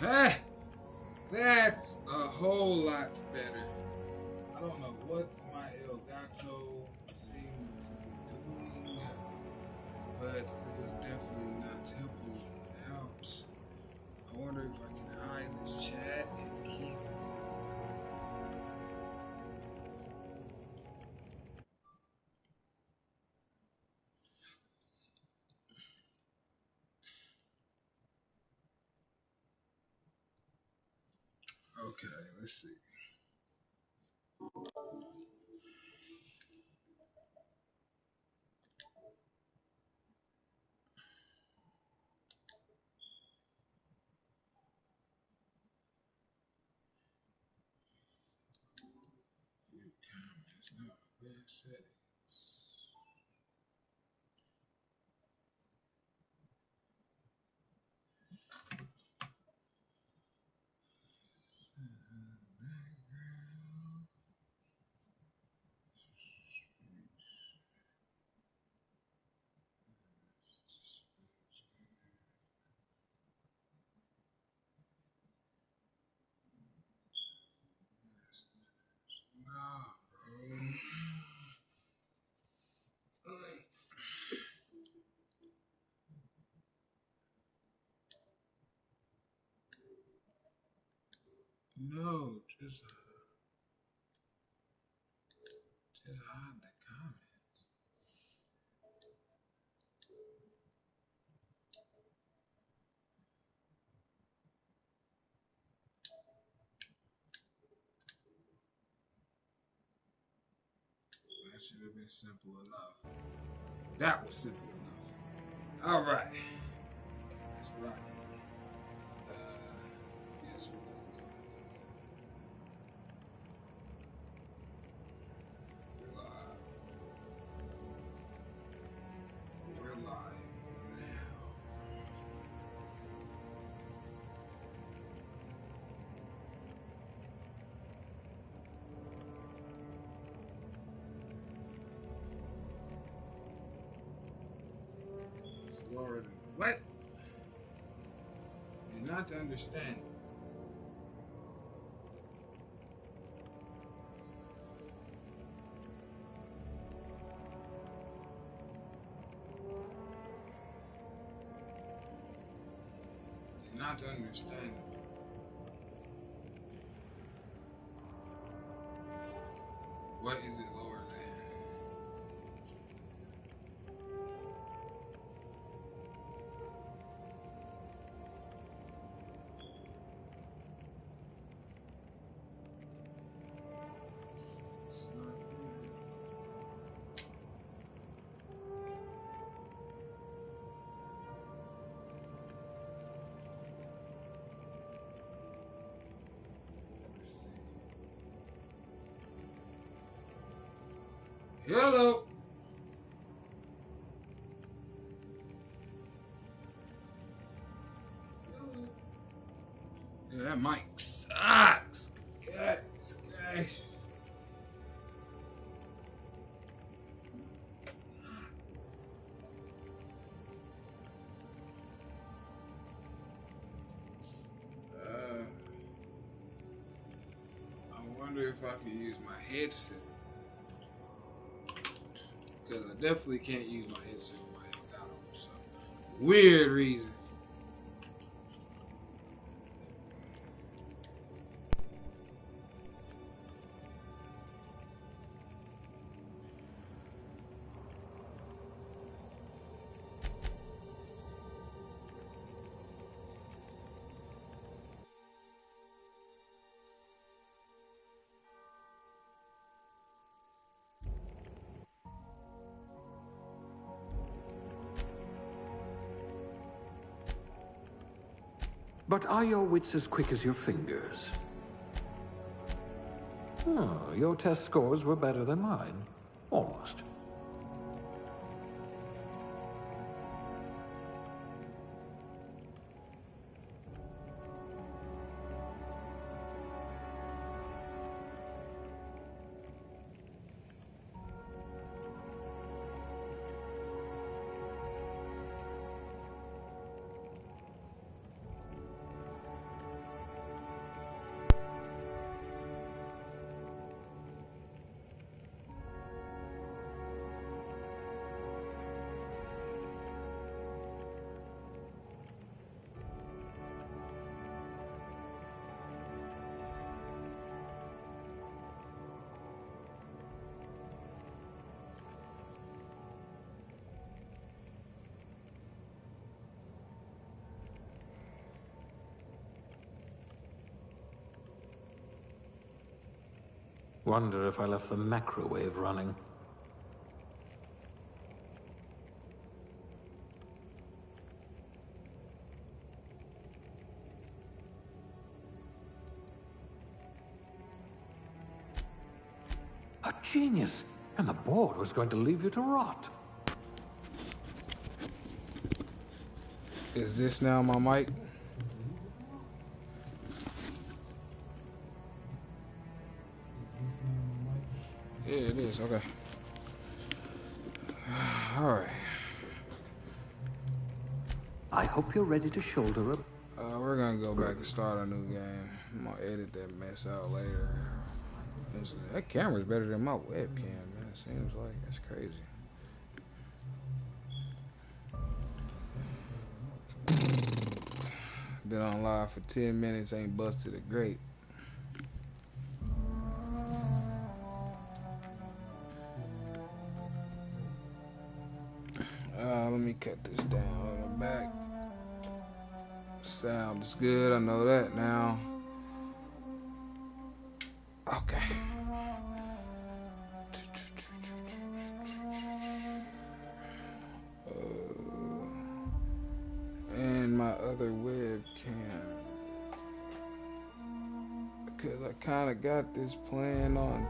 Hey, that's a whole lot better. I don't know what my Elgato seemed to be doing, but it was definitely not helping me out. I wonder if I can hide this chat and keep. Okay, let's see. View comments, no, bad settings. Background. Nah, bro. No, just hide the comments. That should have been simple enough. That was simple enough. All right. That's right. Yes, we're gonna go ahead. We're live. We're live now. It's lower than what? You're not to understand. You're not to understand. What is it lower than? It's not here. Let's see. Hello. Yeah, that mic sucks. Goodness gracious. I wonder if I can use my headset. Because I definitely can't use my headset on my Elgato for some weird reason. But are your wits as quick as your fingers? Oh, your test scores were better than mine. Almost. Wonder if I left the microwave running. A genius! And the board was going to leave you to rot. Is this now my mic? Yeah, it is. Okay. All right. I hope you're ready to shoulder a... We're gonna go back and start a new game. I'm gonna edit that mess out later. That camera's better than my webcam, man. It seems like that's crazy. Been on live for 10 minutes, ain't busted a grape. Let me cut this down in the back. Sound is good, I know that now. Okay. And my other webcam. Because I kind of got this playing on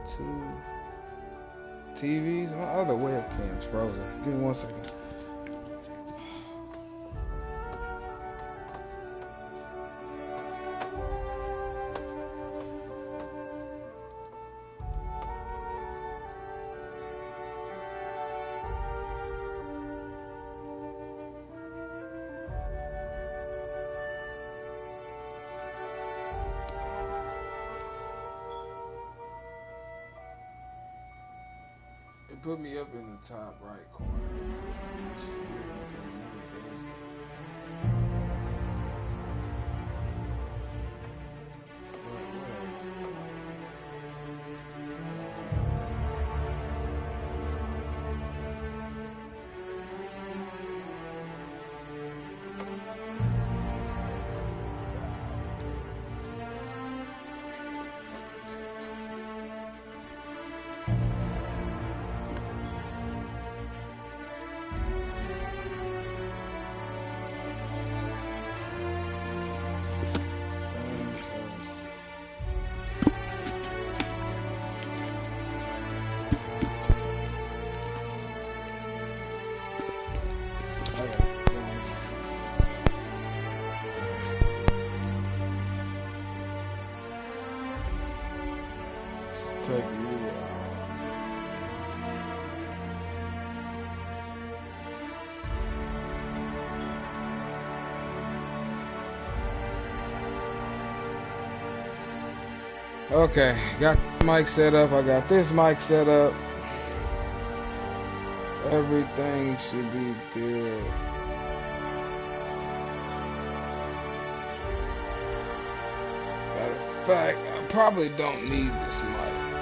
2 TVs. My other webcam's frozen. Give me 1 second. Put me up in the top right corner. Take you Okay, got the mic set up. I got this mic set up. Everything should be good. Matter of fact, I probably don't need this mic.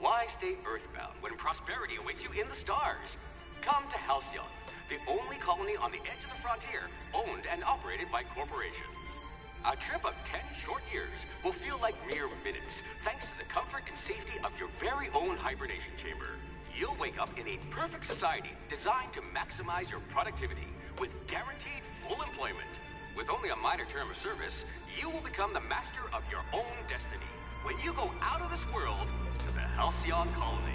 Why stay earthbound when prosperity awaits you in the stars? Come to Halcyon, the only colony on the edge of the frontier, owned and operated by corporations. A trip of 10 short years will feel like mere minutes, thanks to the comfort and safety of your very own hibernation chamber. You'll wake up in a perfect society designed to maximize your productivity with guaranteed full employment. With only a minor term of service, you will become the master of your own destiny when you go out of this world to the Halcyon colony.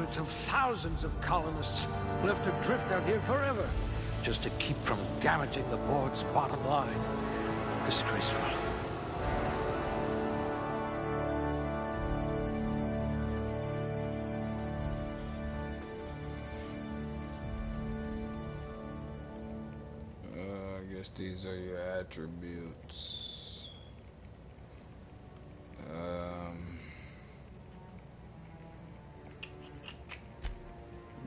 hundreds of thousands of colonists left adrift out here forever, just to keep from damaging the board's bottom line. Disgraceful. I guess these are your attributes.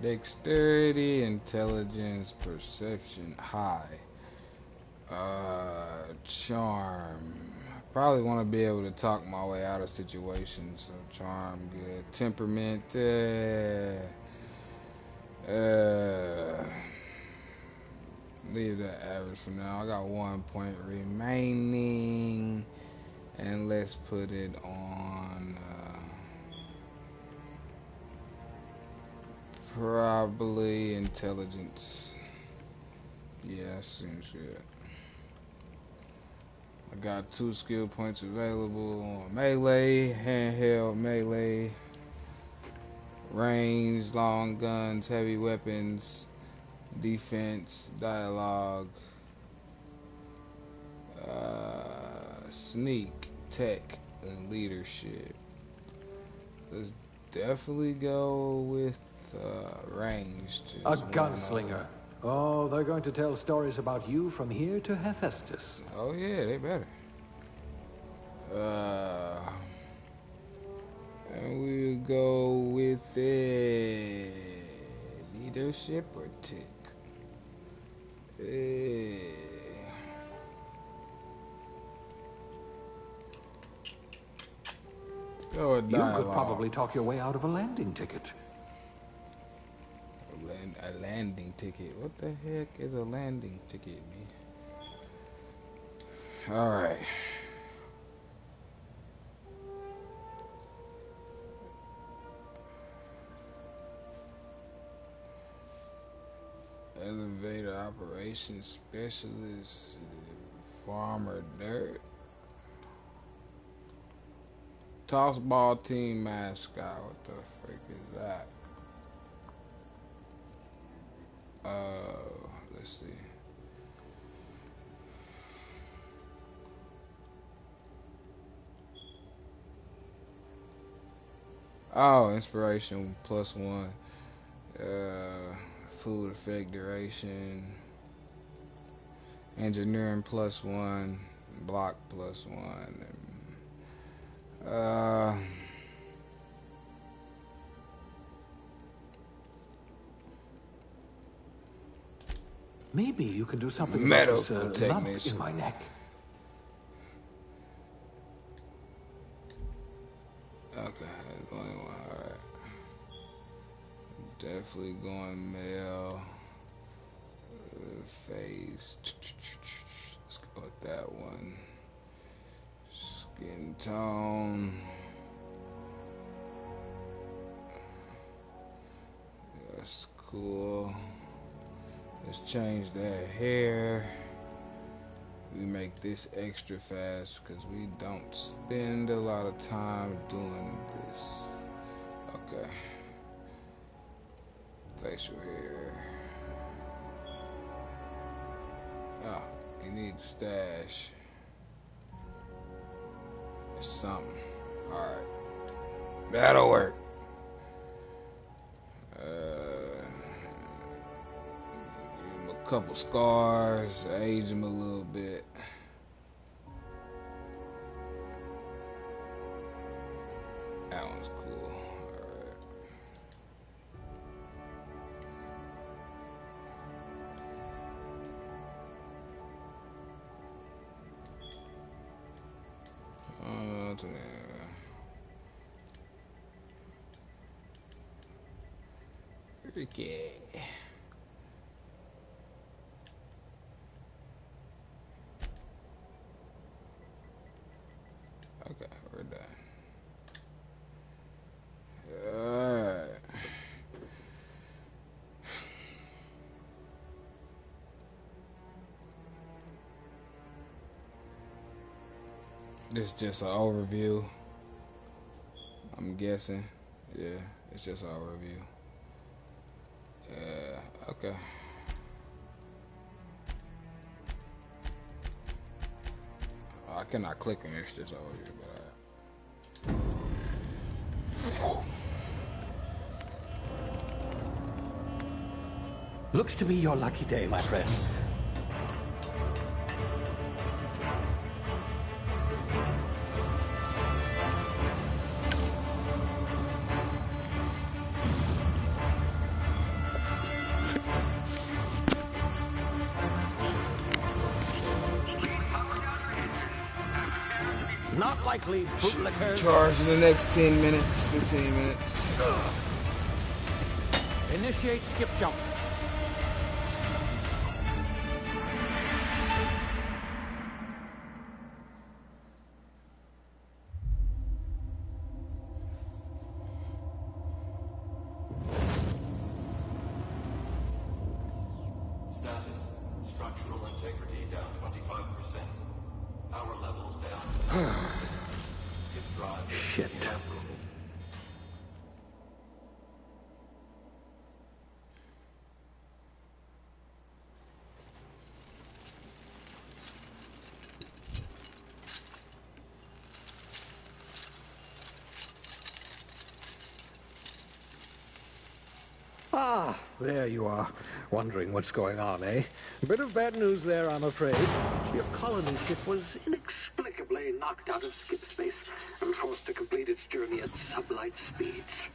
Dexterity, intelligence, perception, high. Charm. Probably want to be able to talk my way out of situations, so charm good. Temperament, leave that average for now. I got 1 point remaining, and let's put it on probably intelligence. Yeah, seems good. I got 2 skill points available on melee, handheld melee, range, long guns, heavy weapons, defense, dialogue, sneak, tech, and leadership. Let's definitely go with ranged. A gunslinger. Oh, they're going to tell stories about you from here to Hephaestus. Oh yeah, they better. And we'll go with leadership or tech. Go with You dialogue. could probably talk your way out of a landing ticket. A landing ticket. What the heck is a landing ticket, man? Alright. Elevator operations specialist, farmer dirt. Tossball team mascot. What the frick is that? Let's see. Oh, inspiration +1. Food effect duration. Engineering +1. Block +1. Maybe you can do something Medical about this lump technician. in my neck. Okay, that's the only one. Alright. Definitely going male. Face. Let's go with that one. Skin tone. That's cool. Let's change that hair. We make this extra fast because we don't spend a lot of time doing this. Okay. Facial hair. Oh, you need the stash. It's something. Alright. That'll work. Couple scars, age him a little bit. That one's cool. Alright. Ricky. Okay, we're done. Alright. This is just an overview, I'm guessing. Yeah, it's just our review. Okay. Oh, I cannot click on this just over here, but Looks to be your lucky day, my friend. Not likely, bootlicker. charge in the next 10 minutes, 15 minutes. Initiate skip jump. Status. Structural integrity down 25%. Power levels down. Skip drive. Shit. Inoperable. Ah, there you are. Wondering what's going on, eh? A bit of bad news there, I'm afraid. Your colony ship was inexplicably knocked out of skip space and forced to complete its journey at sublight speeds.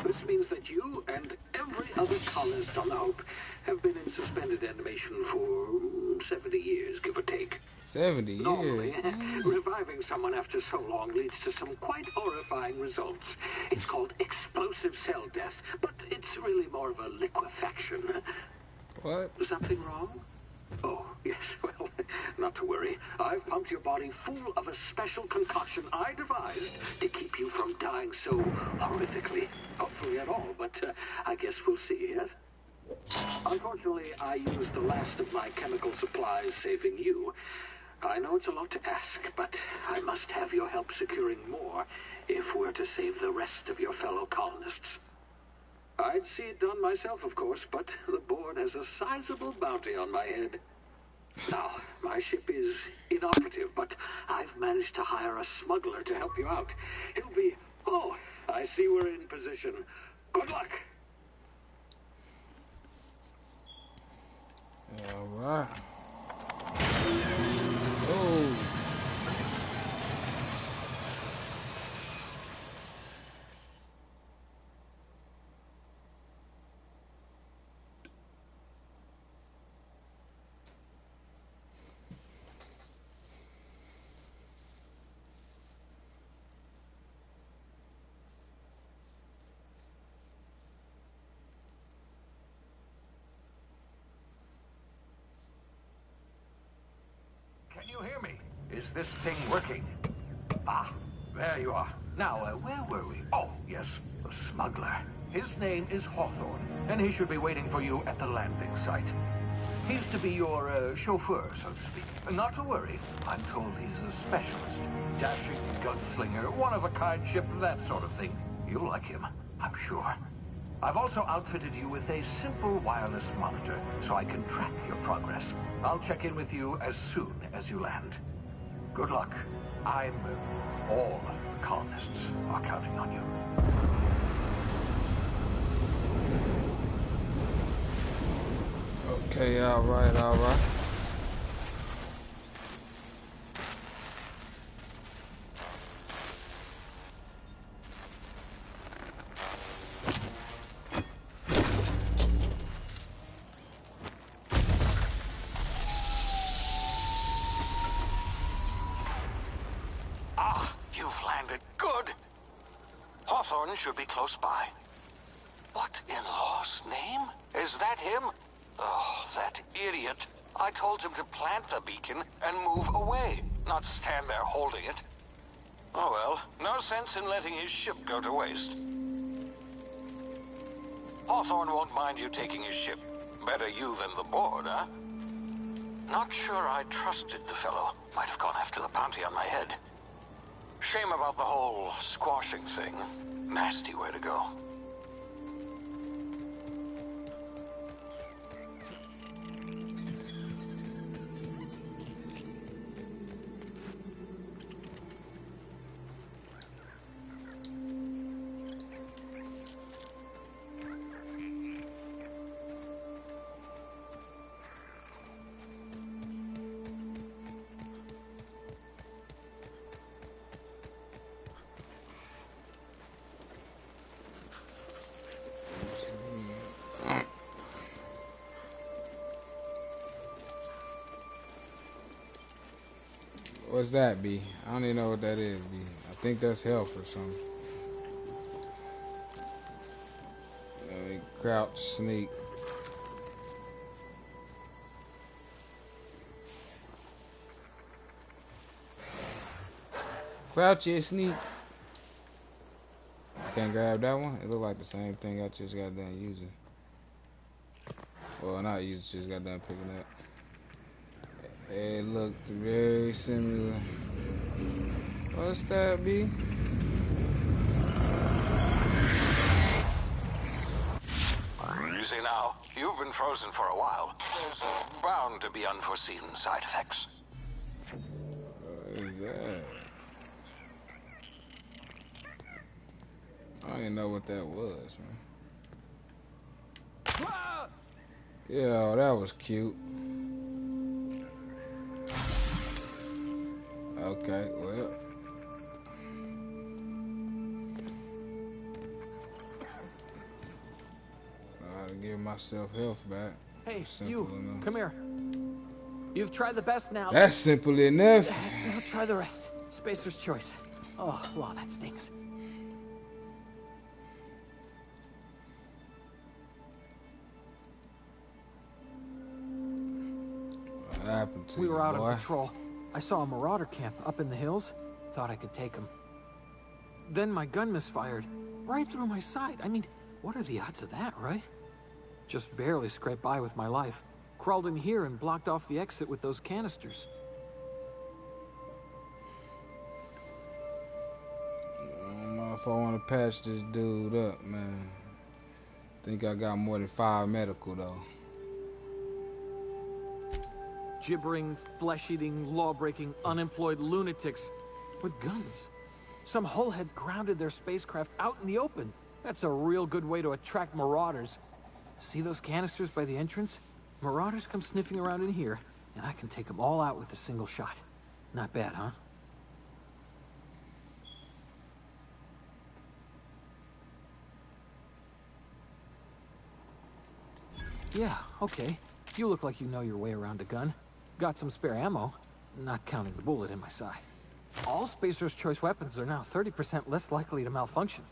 This means that you and every other colonist on the Hope have been in suspended animation for 70 years, give or take. 70 years. Normally, reviving someone after so long leads to some quite horrifying results. It's called explosive cell death, but it's really more of a liquefaction. What? Something wrong? Oh, yes, well, not to worry. I've pumped your body full of a special concoction I devised to keep you from dying so horrifically. Hopefully at all, but I guess we'll see, yes? Unfortunately, I used the last of my chemical supplies saving you. I know it's a lot to ask, but I must have your help securing more if we're to save the rest of your fellow colonists. I'd see it done myself, of course, but the board has a sizable bounty on my head. Now, my ship is inoperative, but I've managed to hire a smuggler to help you out. He'll be... Oh, I see we're in position. Good luck! All right. Oh. Can you hear me? Is this thing working? Ah, there you are. Now, where were we? Oh, yes, the smuggler. His name is Hawthorne, and he should be waiting for you at the landing site. He's to be your chauffeur, so to speak. Not to worry. I'm told he's a specialist. Dashing gunslinger, one-of-a-kind ship, that sort of thing. You'll like him, I'm sure. I've also outfitted you with a simple wireless monitor, so I can track your progress. I'll check in with you as soon as you land. Good luck. All the colonists are counting on you. Okay, all right, all right. Should be close by. What in law's name? Is that him? Oh, that idiot. I told him to plant the beacon and move away, not stand there holding it. Oh well, no sense in letting his ship go to waste. Hawthorne won't mind you taking his ship. Better you than the board, huh? Not sure I trusted the fellow. Might have gone after the bounty on my head. Shame about the whole squashing thing. Nasty way to go. What's that, B? I don't even know what that is, B. I think that's health or something. Crouch, sneak. Crouch and sneak. Can't grab that one? It look like the same thing I just got done using. Well, not using, just got done picking up. It looked very similar. What's that, B? Easy now. You've been frozen for a while. There's bound to be unforeseen side effects. What is that? I don't even know what that was, man. Yeah, that was cute. Okay, well. I gotta give myself health back. Hey, Simple you, enough. come here. You've tried the best now. That's simple enough. Now try the rest. Spacer's choice. Oh, wow, that stings. What happened to We you, were out boy? on patrol. I saw a marauder camp up in the hills. Thought I could take him. Then my gun misfired. Right through my side. I mean, what are the odds of that, right? Just barely scraped by with my life. Crawled in here and blocked off the exit with those canisters. I don't know if I want to patch this dude up, man. Think I got more than 5 medical, though. Gibbering, flesh-eating, law-breaking, unemployed lunatics with guns. Some hullhead grounded their spacecraft out in the open. That's a real good way to attract marauders. See those canisters by the entrance? Marauders come sniffing around in here, and I can take them all out with a single shot. Not bad, huh? Yeah, okay. You look like you know your way around a gun. Got some spare ammo, not counting the bullet in my side. All Spacer's choice weapons are now 30% less likely to malfunction.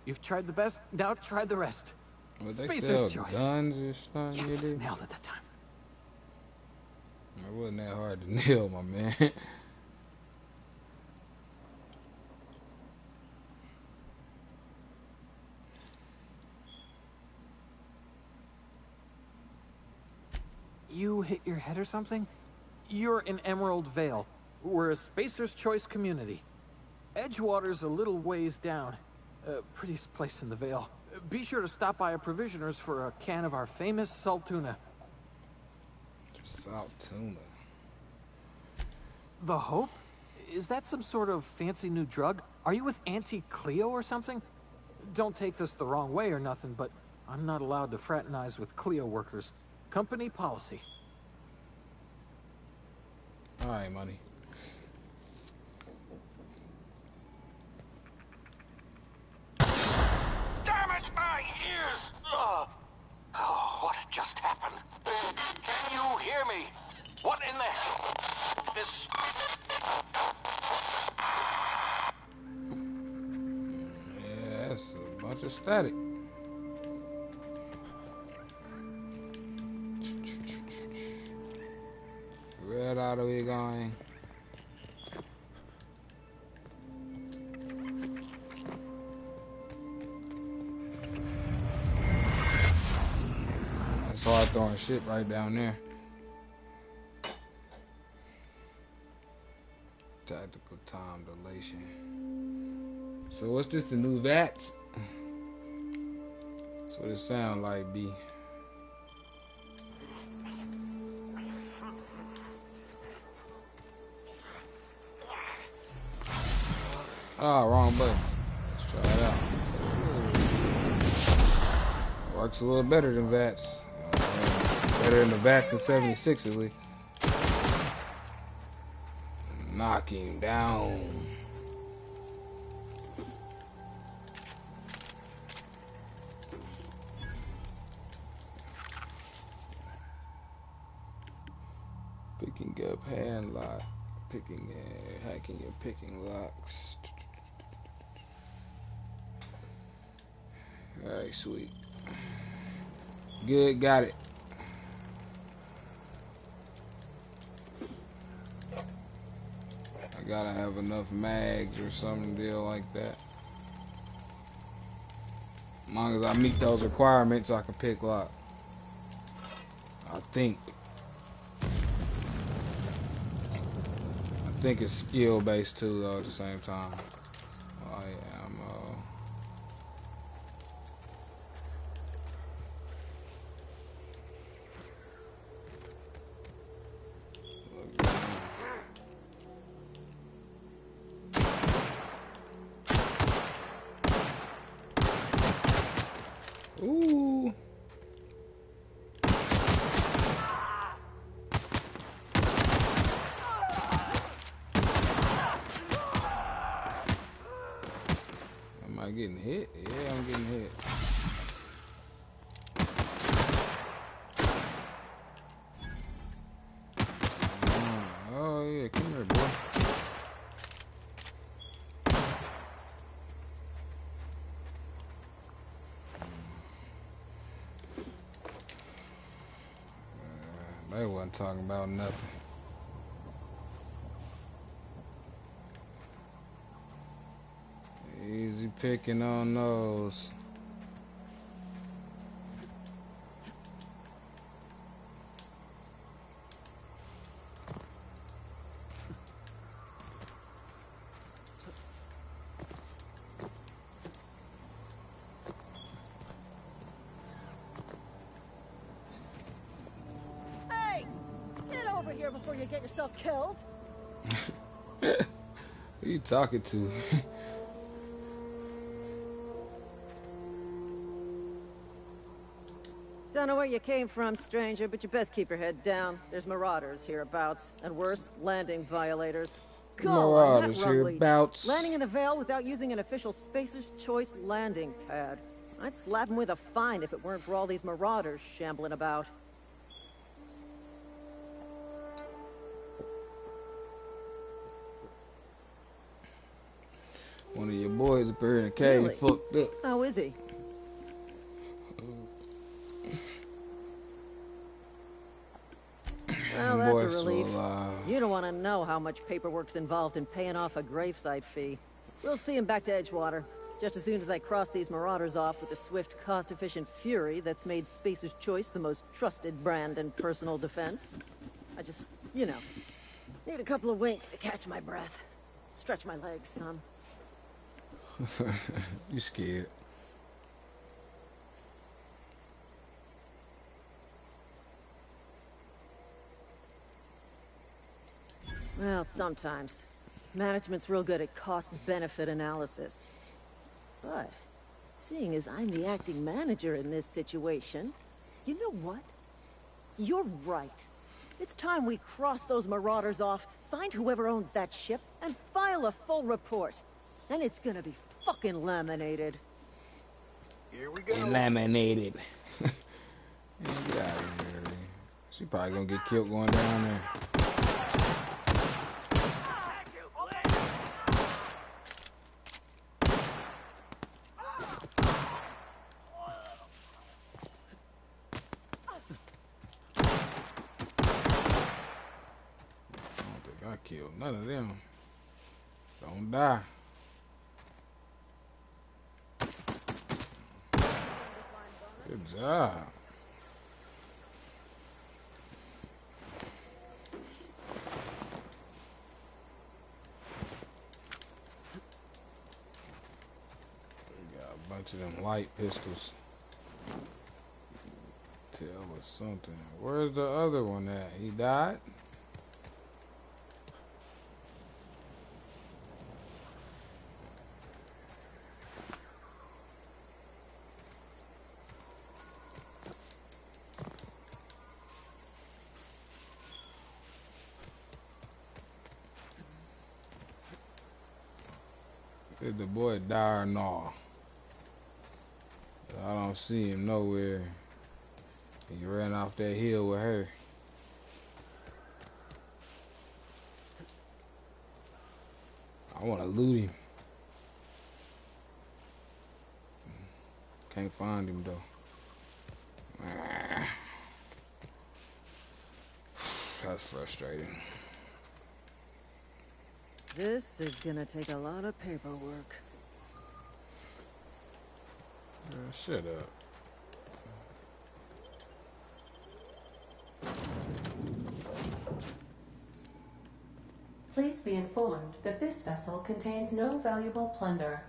You've tried the best, now try the rest. Well, they Spacer's sell choice. guns or something. Yes, It nailed it that time. wasn't that hard to nail, my man. You hit your head or something? You're in Emerald Vale. We're a Spacer's Choice community. Edgewater's a little ways down. Prettiest place in the Vale. Be sure to stop by a provisioner's for a can of our famous salt tuna. Salt tuna. The Hope? Is that some sort of fancy new drug? Are you with Auntie Cleo or something? Don't take this the wrong way or nothing, but I'm not allowed to fraternize with Cleo workers. Company policy. Alright, money. Damn it, my ears! Oh, what just happened? Can you hear me? What in the... This... Yeah, that's a bunch of static. Where are we going? It's hard throwing shit right down there. Tactical time dilation. what's this? The new vats? That's what it sound like, B. Ah, wrong button. Let's try it out. Works a little better than vats. Better than the vats in 76 at least. Knocking down. Picking up hand lock. Hacking and picking locks. Alright, sweet. Good, got it. I gotta have enough mags or some deal like that. As long as I meet those requirements, I can pick lock. I think it's skill based too, though. At the same time, I am. Ooh. Am I getting hit? Yeah, I'm getting hit. Oh yeah, come here, boy. They wasn't talking about nothing. Easy picking on those. Here before you get yourself killed. Who you talking to? Don't know where you came from, stranger, but you best keep your head down. There's marauders hereabouts, and worse, landing violators. Marauders hereabouts. Landing in the Vale without using an official Spacer's Choice landing pad. I'd slap him with a fine if it weren't for all these marauders shambling about. One of your boys up here in the cave Really? fucked up. How is he? Well, that's a relief. You don't want to know how much paperwork's involved in paying off a gravesite fee. We'll see him back to Edgewater, just as soon as I cross these marauders off with the swift, cost-efficient fury that's made Spacer's Choice the most trusted brand in personal defense. I just, you know, need a couple of winks to catch my breath. Stretch my legs, son. You scared. Well, sometimes. Management's real good at cost-benefit analysis. But, seeing as I'm the acting manager in this situation, you know what? You're right. It's time we cross those marauders off, find whoever owns that ship, and file a full report. Then it's gonna be fucking laminated. Here we go. Laminated. Get out of here. She probably gonna get killed going down there. I don't think I killed none of them. Don't die. Good job. Bunch of them light pistols. Tell us something. Where's the other one at? He died? Did the boy die or no? I don't see him nowhere. He ran off that hill with her. I want to loot him. Can't find him though. That's frustrating. This is gonna take a lot of paperwork. Shut up. Please be informed that this vessel contains no valuable plunder.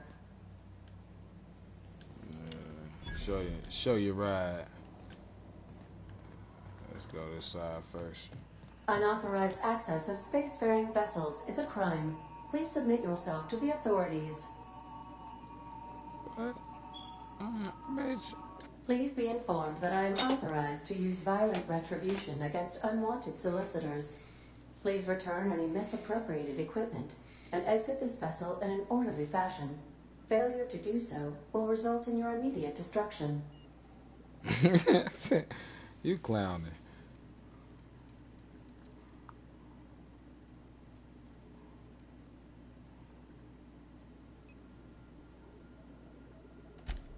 Show your ride. Let's go this side first. Unauthorized access of spacefaring vessels is a crime. Please submit yourself to the authorities. What? Bitch. Please be informed that I am authorized to use violent retribution against unwanted solicitors. Please return any misappropriated equipment and exit this vessel in an orderly fashion. Failure to do so will result in your immediate destruction. You clowning.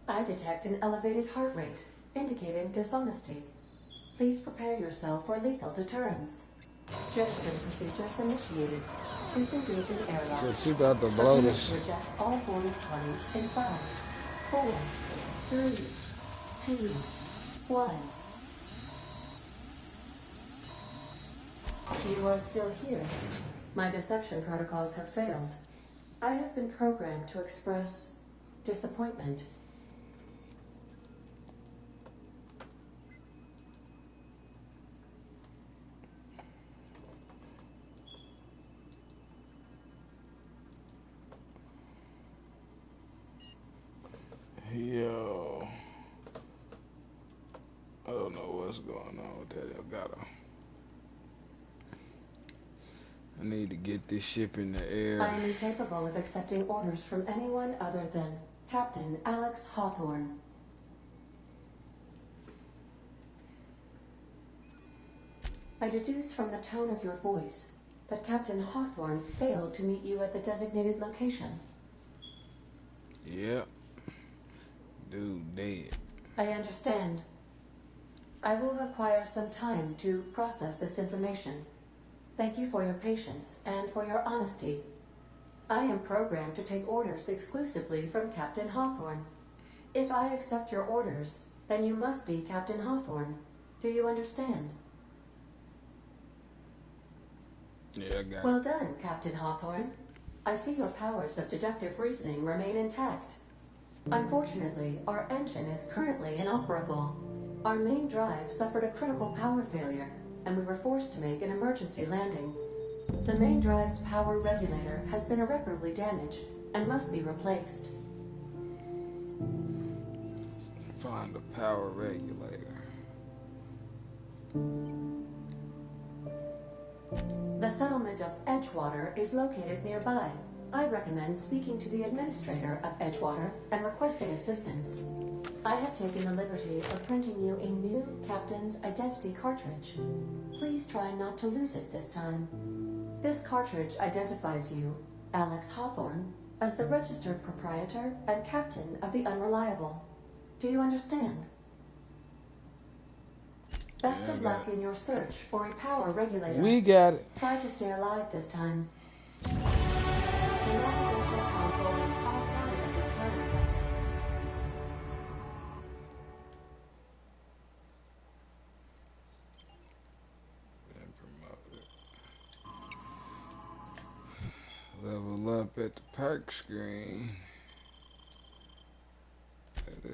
I detect an elevated heart rate, indicating dishonesty. Please prepare yourself for lethal deterrence. Jettison procedures initiated. Disengage in airlock. So she about to blow this. Reject all boarding parties in 5, 4, 3, 2, 1. You are still here. My deception protocols have failed. I have been programmed to express disappointment. Yo, I don't know what's going on with that Elgato. I need to get this ship in the air. I am incapable of accepting orders from anyone other than Captain Alex Hawthorne. I deduce from the tone of your voice that Captain Hawthorne failed to meet you at the designated location. Yep. Dude dead. I understand. I will require some time to process this information. Thank you for your patience and for your honesty. I am programmed to take orders exclusively from Captain Hawthorne. If I accept your orders, then you must be Captain Hawthorne. Do you understand? Yeah, I got it. Well done, Captain Hawthorne. I see your powers of deductive reasoning remain intact. Unfortunately, our engine is currently inoperable. Our main drive suffered a critical power failure, and we were forced to make an emergency landing. The main drive's power regulator has been irreparably damaged and must be replaced. Find the power regulator. The settlement of Edgewater is located nearby. I recommend speaking to the administrator of Edgewater and requesting assistance. I have taken the liberty of printing you a new captain's identity cartridge. Please try not to lose it this time. This cartridge identifies you, Alex Hawthorne, as the registered proprietor and captain of the Unreliable. Do you understand? Best of luck in your search for a power regulator. We got it. Try to stay alive this time. The navigation console is offline at this time, Captain. Been promoted. Level up at the perk screen.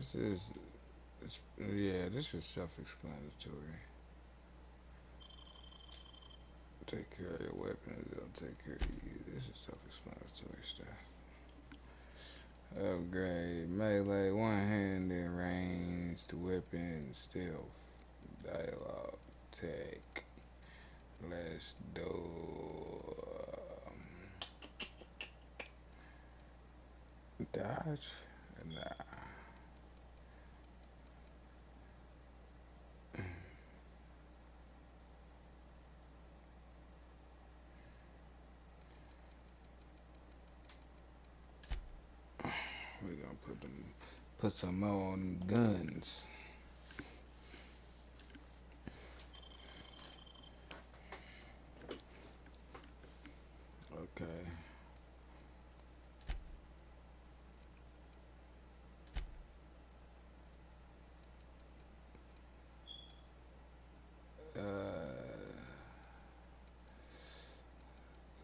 This is, yeah, this is self-explanatory. Take care of your weapon, they'll take care of you. This is self-explanatory stuff. Upgrade, melee, one-handed, ranged weapon, stealth, dialogue, tech. Let's do dodge. Nah. We're gonna put some more on them guns. Okay.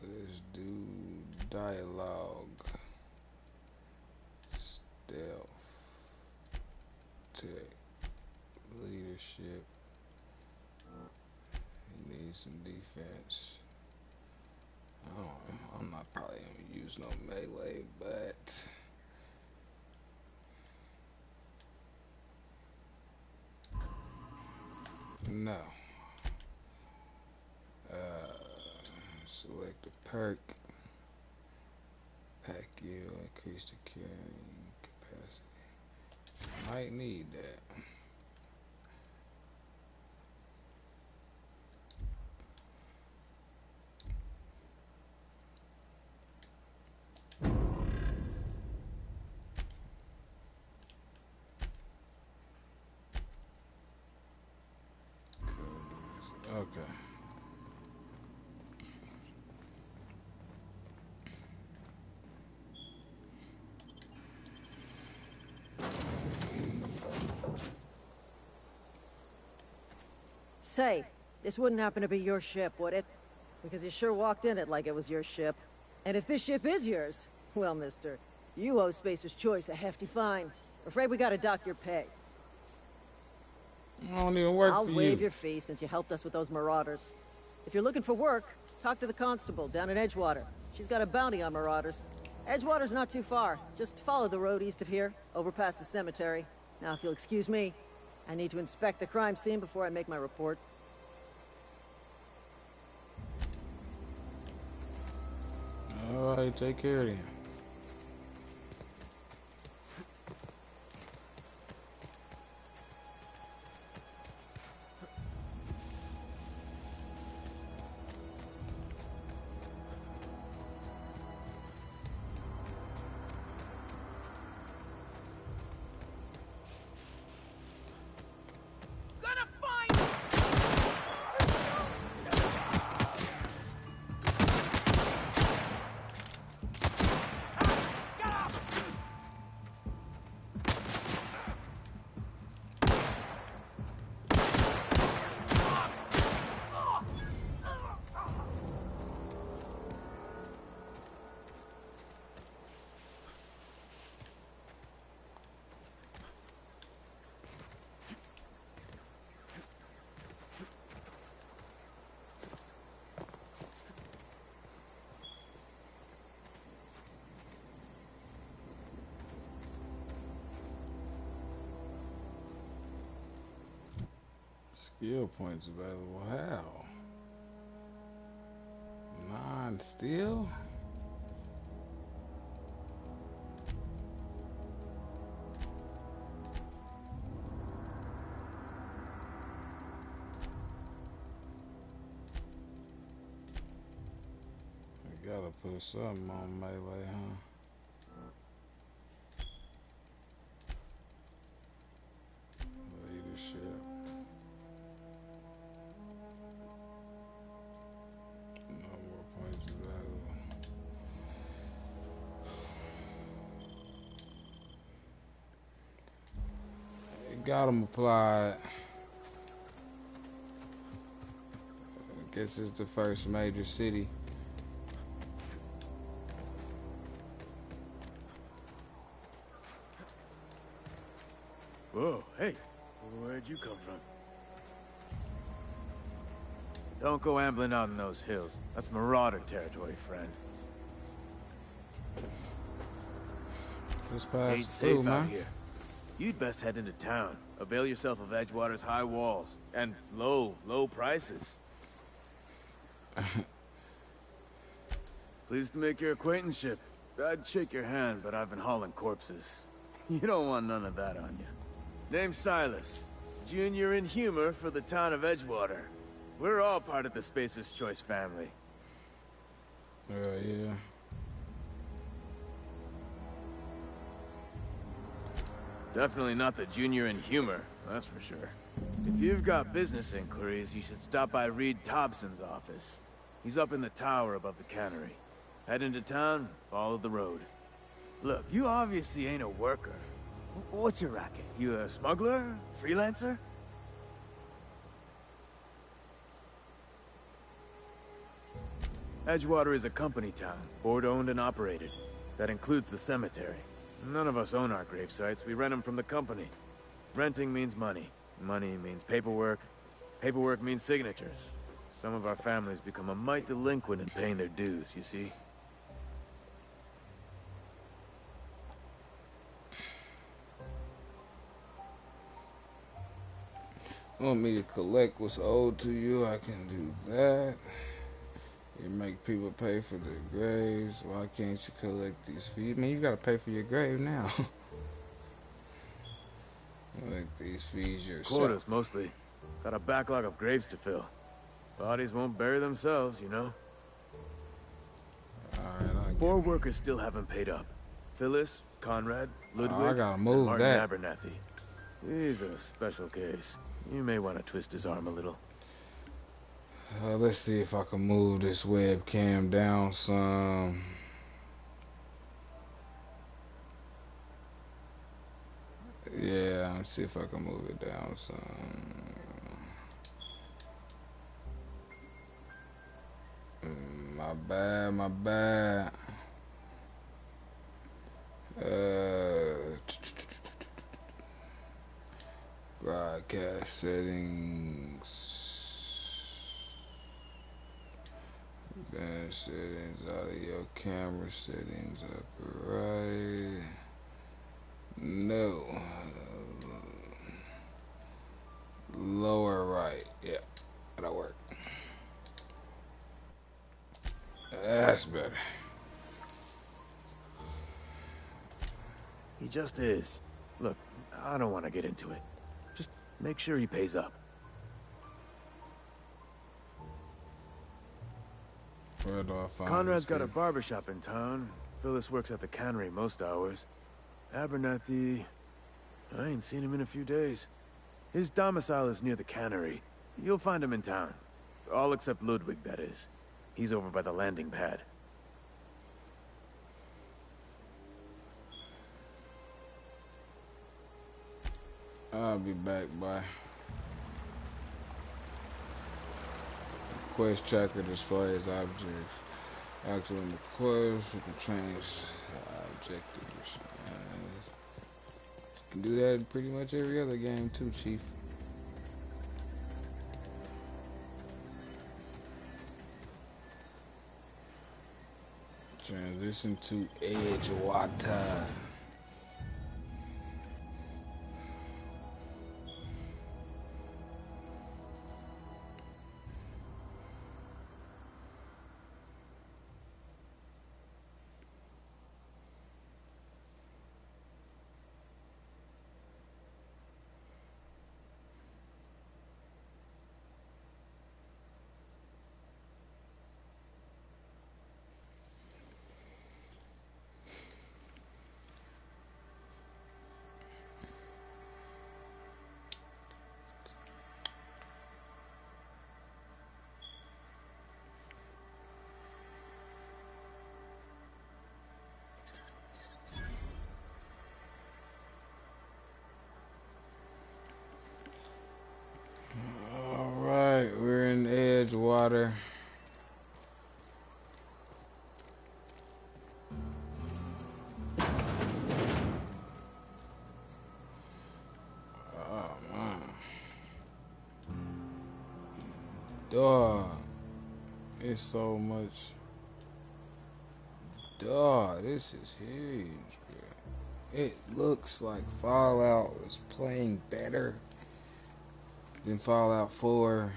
Let's do dialogue, stealth, tech, leadership. He needs some defense. I'm not probably gonna use no melee, but no. Select a perk. Pack yield, increase the carrying capacity. Might need that. Okay. Say, this wouldn't happen to be your ship, would it? Because you sure walked in it like it was your ship. And if this ship is yours, well, mister, you owe Spacer's Choice a hefty fine. Afraid we gotta dock your pay. I don't even work I'll for waive you. your fee since you helped us with those marauders. If you're looking for work, talk to the constable down in Edgewater. She's got a bounty on marauders. Edgewater's not too far. Just follow the road east of here, over past the cemetery. Now, if you'll excuse me, I need to inspect the crime scene before I make my report. Alright, take care of him. Skill points available. How? 9 steel? I gotta put something on melee, huh? Leadership. No more points available. Got them applied. I guess it's the first major city. Whoa, hey, where'd you come from? Don't go ambling out in those hills. That's marauder territory, friend. Just pass Ain't through, safe out man. here. You'd best head into town. Avail yourself of Edgewater's high walls and low prices. Pleased to make your acquaintanceship. I'd shake your hand, but I've been hauling corpses. You don't want none of that on you. Name's Silas. Junior in humor for the town of Edgewater. We're all part of the Spacer's Choice family. Yeah. Definitely not the junior in humor, that's for sure. If you've got business inquiries, you should stop by Reed Thompson's office. He's up in the tower above the cannery. Head into town, follow the road. Look, you obviously ain't a worker. What's your racket? You a smuggler? Freelancer? Edgewater is a company town, board-owned and operated. That includes the cemetery. None of us own our grave sites, we rent them from the company. Renting means money. Money means paperwork. Paperwork means signatures. Some of our families become a mite delinquent in paying their dues, you see? Want me to collect what's owed to you? I can do that. You make people pay for their graves. Why can't you collect these fees? I mean, you gotta pay for your grave now. Collect these fees yourself. Quotas, mostly. Got a backlog of graves to fill. Bodies won't bury themselves, you know? Alright, 4 workers still haven't paid up. Phyllis, Conrad, Ludwig, I gotta move and Martin that. Abernathy. He's a special case. You may want to twist his arm a little. Let's see if I can move this webcam down some. Yeah, let's see if I can move it down some. My bad. Broadcast settings. Advanced settings, audio, camera settings, upper right. No. Lower right. Yeah, that'll work. That's better. He just is. Look, I don't want to get into it. Just make sure he pays up. Where do I find Conrad's this got a kid? barbershop in town. Phyllis works at the cannery most hours. Abernathy... I ain't seen him in a few days. His domicile is near the cannery. You'll find him in town. All except Ludwig, that is. He's over by the landing pad. I'll be back, bye. Quest tracker displays objects. Actually, in the quest, you can change objectives. You can do that in pretty much every other game too, Chief. Transition to Edgewater. Alright, we're in Edgewater. Dog. It's so much. Dog, this is huge, bro. It looks like Fallout is playing better than Fallout 4.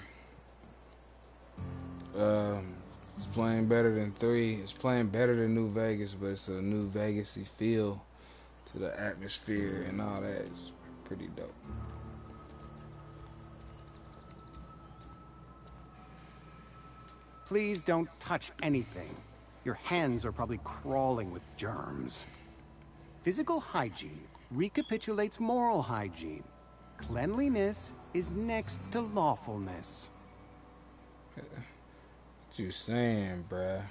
It's playing better than 3. It's playing better than New Vegas, but it's a New Vegas-y feel to the atmosphere and all that. It's pretty dope. Please don't touch anything. Your hands are probably crawling with germs. Physical hygiene recapitulates moral hygiene. Cleanliness is next to lawfulness. What you saying, bruh?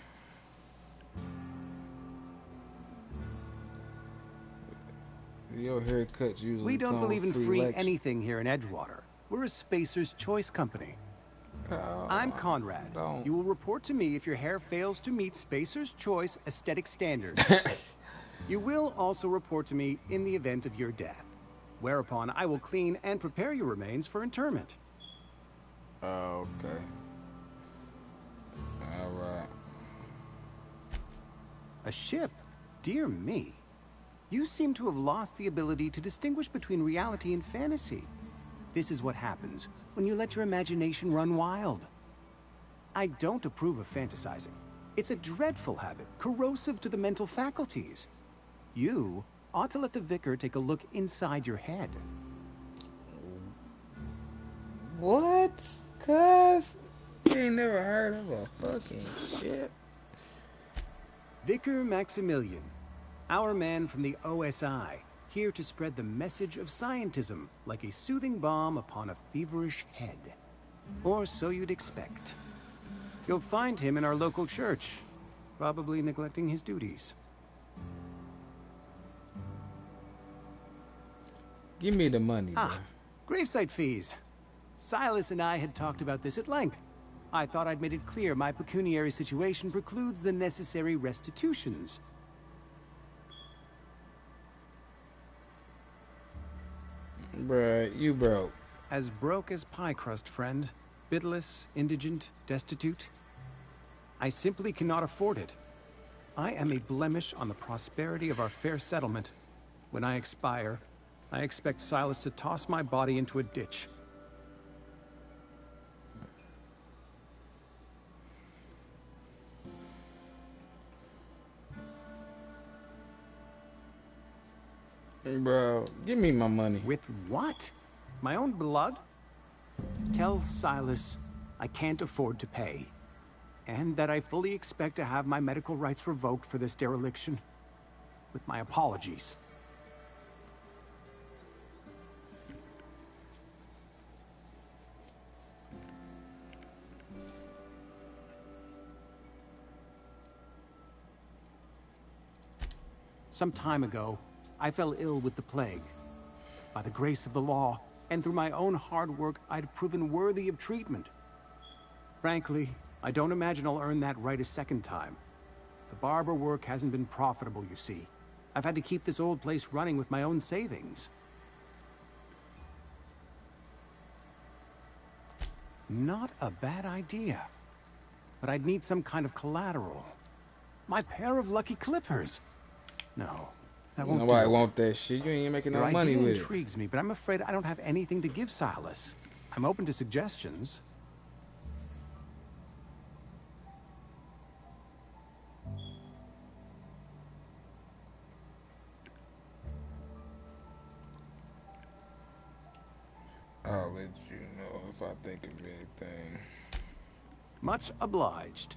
Your haircuts usually We don't come believe in with free lecture. anything here in Edgewater. We're a Spacer's Choice company. Oh, I'm Conrad. don't. You will report to me if your hair fails to meet Spacer's Choice aesthetic standards. You will also report to me in the event of your death, whereupon I will clean and prepare your remains for interment. Oh, okay. Alright. A ship? Dear me. You seem to have lost the ability to distinguish between reality and fantasy. This is what happens when you let your imagination run wild. I don't approve of fantasizing. It's a dreadful habit, corrosive to the mental faculties. You ought to let the vicar take a look inside your head. What? Cuz? You ain't never heard of a fucking ship? Vicar Maximilian, our man from the OSI, here to spread the message of scientism like a soothing balm upon a feverish head. Or so you'd expect. You'll find him in our local church, probably neglecting his duties. Give me the money, bro. Gravesite fees. Silas and I had talked about this at length. I thought I'd made it clear my pecuniary situation precludes the necessary restitutions. Bruh, you broke. As broke as pie crust, friend. Bidless, indigent, destitute. I simply cannot afford it. I am a blemish on the prosperity of our fair settlement. When I expire, I expect Silas to toss my body into a ditch. Bro, give me my money. With what? My own blood? Tell Silas I can't afford to pay. And that I fully expect to have my medical rights revoked for this dereliction. With my apologies. Some time ago, I fell ill with the plague. By the grace of the law, and through my own hard work, I'd proven worthy of treatment. Frankly, I don't imagine I'll earn that right a second time. The barber work hasn't been profitable, you see. I've had to keep this old place running with my own savings. Not a bad idea. But I'd need some kind of collateral. My pair of lucky clippers. No, that won't Nobody do. want that shit. You ain't making no Your money idea with it. intrigues me, but I'm afraid I don't have anything to give Silas. I'm open to suggestions. I'll let you know if I think of anything. Much obliged.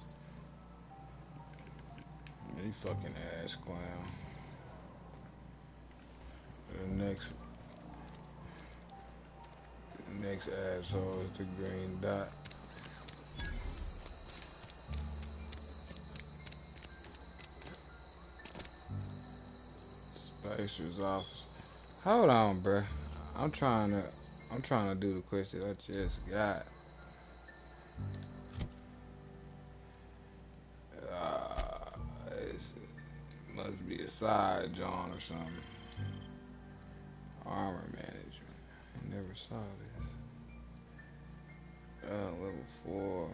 You fucking ass clown. The next asshole is the green dot. Spacer's office. Hold on, bruh. I'm trying to do the quest that I just got. It must be a side John or something. Armor management. I never saw Level 4.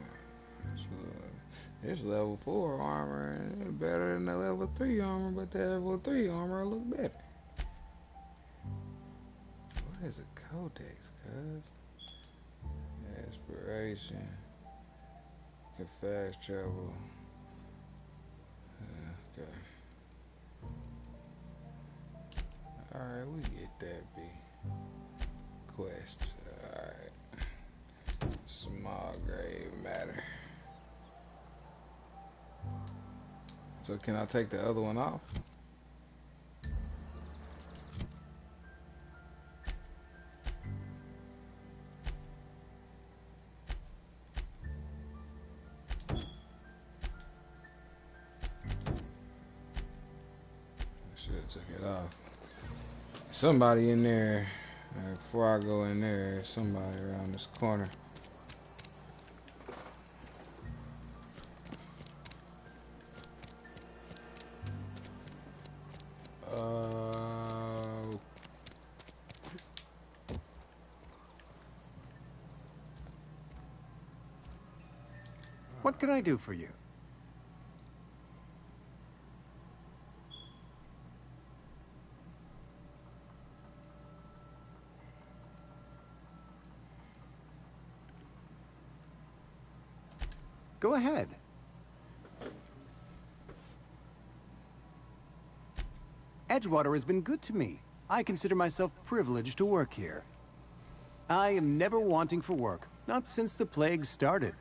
This level 4 armor is better than the level 3 armor, but the level 3 armor look better. What is a codex, cuz? Aspiration. Can fast travel. Okay. Alright, we get that, B. Quest. Alright. Small grave matter. So can I take the other one off? Took it off. Somebody in there. Before I go in there, somebody around this corner. What can I do for you? Go ahead. Edgewater has been good to me. I consider myself privileged to work here. I am never wanting for work, not since the plague started.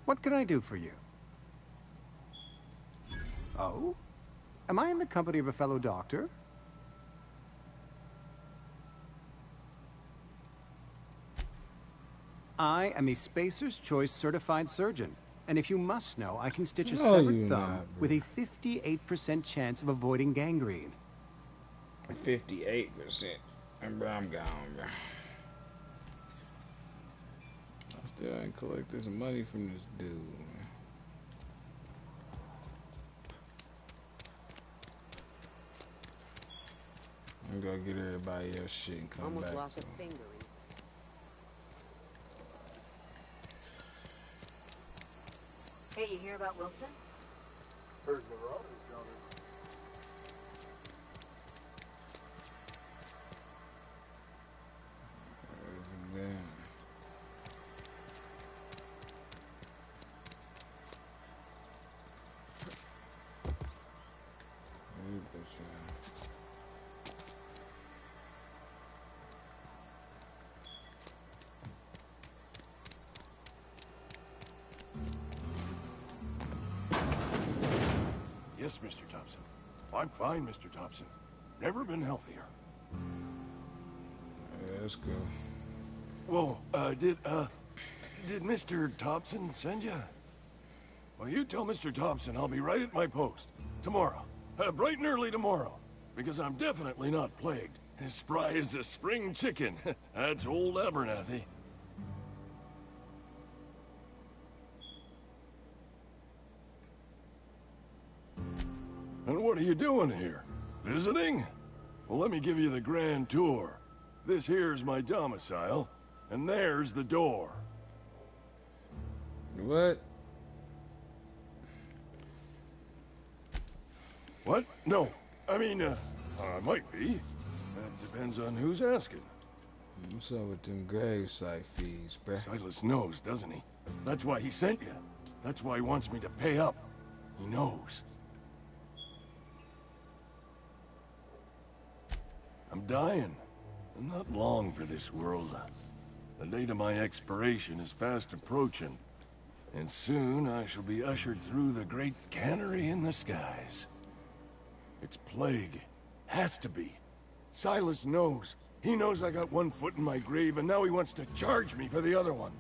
What can I do for you? Oh? Am I in the company of a fellow doctor? I am a Spacer's Choice certified surgeon, and if you must know, I can stitch a severed thumb with a 58% chance of avoiding gangrene. 58%. I'm gone, bro. I still ain't collect this money from this dude, man. I'm gonna get everybody else shit and come Almost back. lost a finger. Hey, you hear about Wilson? Heard Morales down there. Yes, Mr. Thompson. I'm fine, Mr. Thompson. Never been healthier. Yeah, that's good. Whoa, did Mr. Thompson send you? Well, you tell Mr. Thompson I'll be right at my post. Tomorrow. Bright and early tomorrow. Because I'm definitely not plagued. As spry as a spring chicken. That's old Abernathy. And what are you doing here? Visiting? Well, let me give you the grand tour. This here's my domicile, and there's the door. What? What? No. I mean, might be. That depends on who's asking. What's up with them gravesite fees, bruh? Silas knows, doesn't he? That's why he sent you. That's why he wants me to pay up. He knows. I'm dying. I'm not long for this world. The date of my expiration is fast approaching. And soon I shall be ushered through the great cannery in the skies. It's plague. Has to be. Silas knows. He knows I got one foot in my grave, and now he wants to charge me for the other one.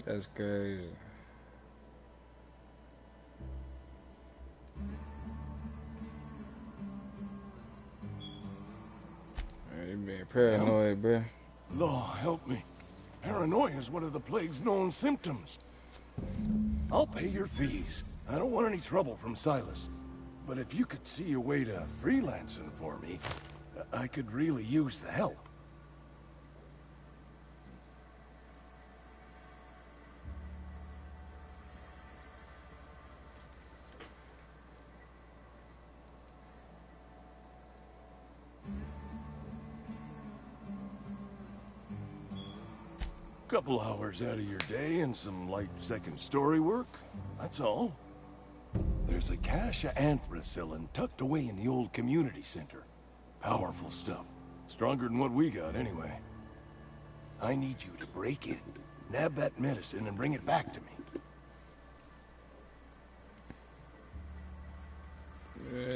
That's crazy. You being paranoid, bruh. Law, help me. Paranoia is one of the plague's known symptoms. I'll pay your fees. I don't want any trouble from Silas. But if you could see a way to freelancing for me, I could really use the help. Couple hours out of your day and some light second story work, that's all. There's a cache of anthracillin tucked away in the old community center. Powerful stuff. Stronger than what we got, anyway. I need you to break in, nab that medicine, and bring it back to me.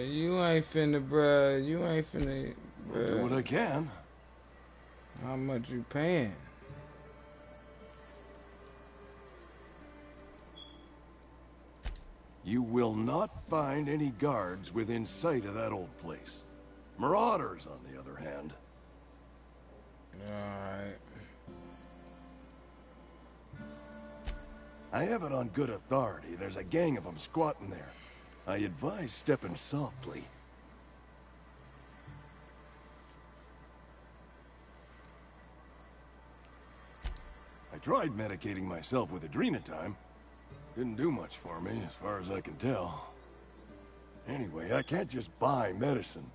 You ain't finna, bruh. You ain't finna, I'll do what I can. How much you paying? You will not find any guards within sight of that old place. Marauders, on the other hand. Alright. I have it on good authority. There's a gang of them squatting there. I advise stepping softly. I tried medicating myself with adrenatime. Didn't do much for me, as far as I can tell. Anyway, I can't just buy medicine.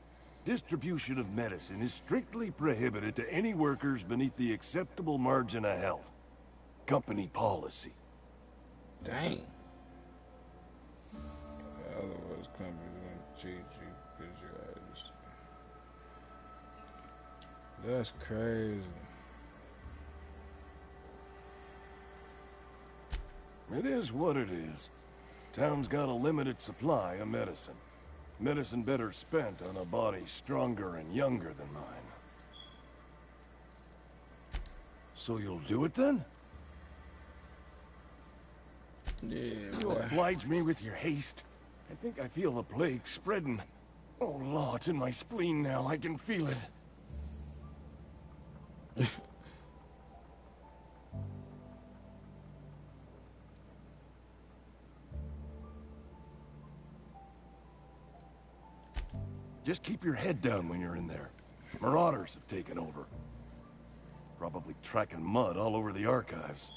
Distribution of medicine is strictly prohibited to any workers beneath the acceptable margin of health. Company policy. Dang. Otherwise, companies gonna treat you because you're artist. That's crazy. It is what it is. Town's got a limited supply of medicine. Medicine better spent on a body stronger and younger than mine. So you'll do it then? Yeah. You'll oblige me with your haste. I think I feel the plague spreading. Oh, Law, it's in my spleen now. I can feel it. Just keep your head down when you're in there. Marauders have taken over. Probably tracking mud all over the archives.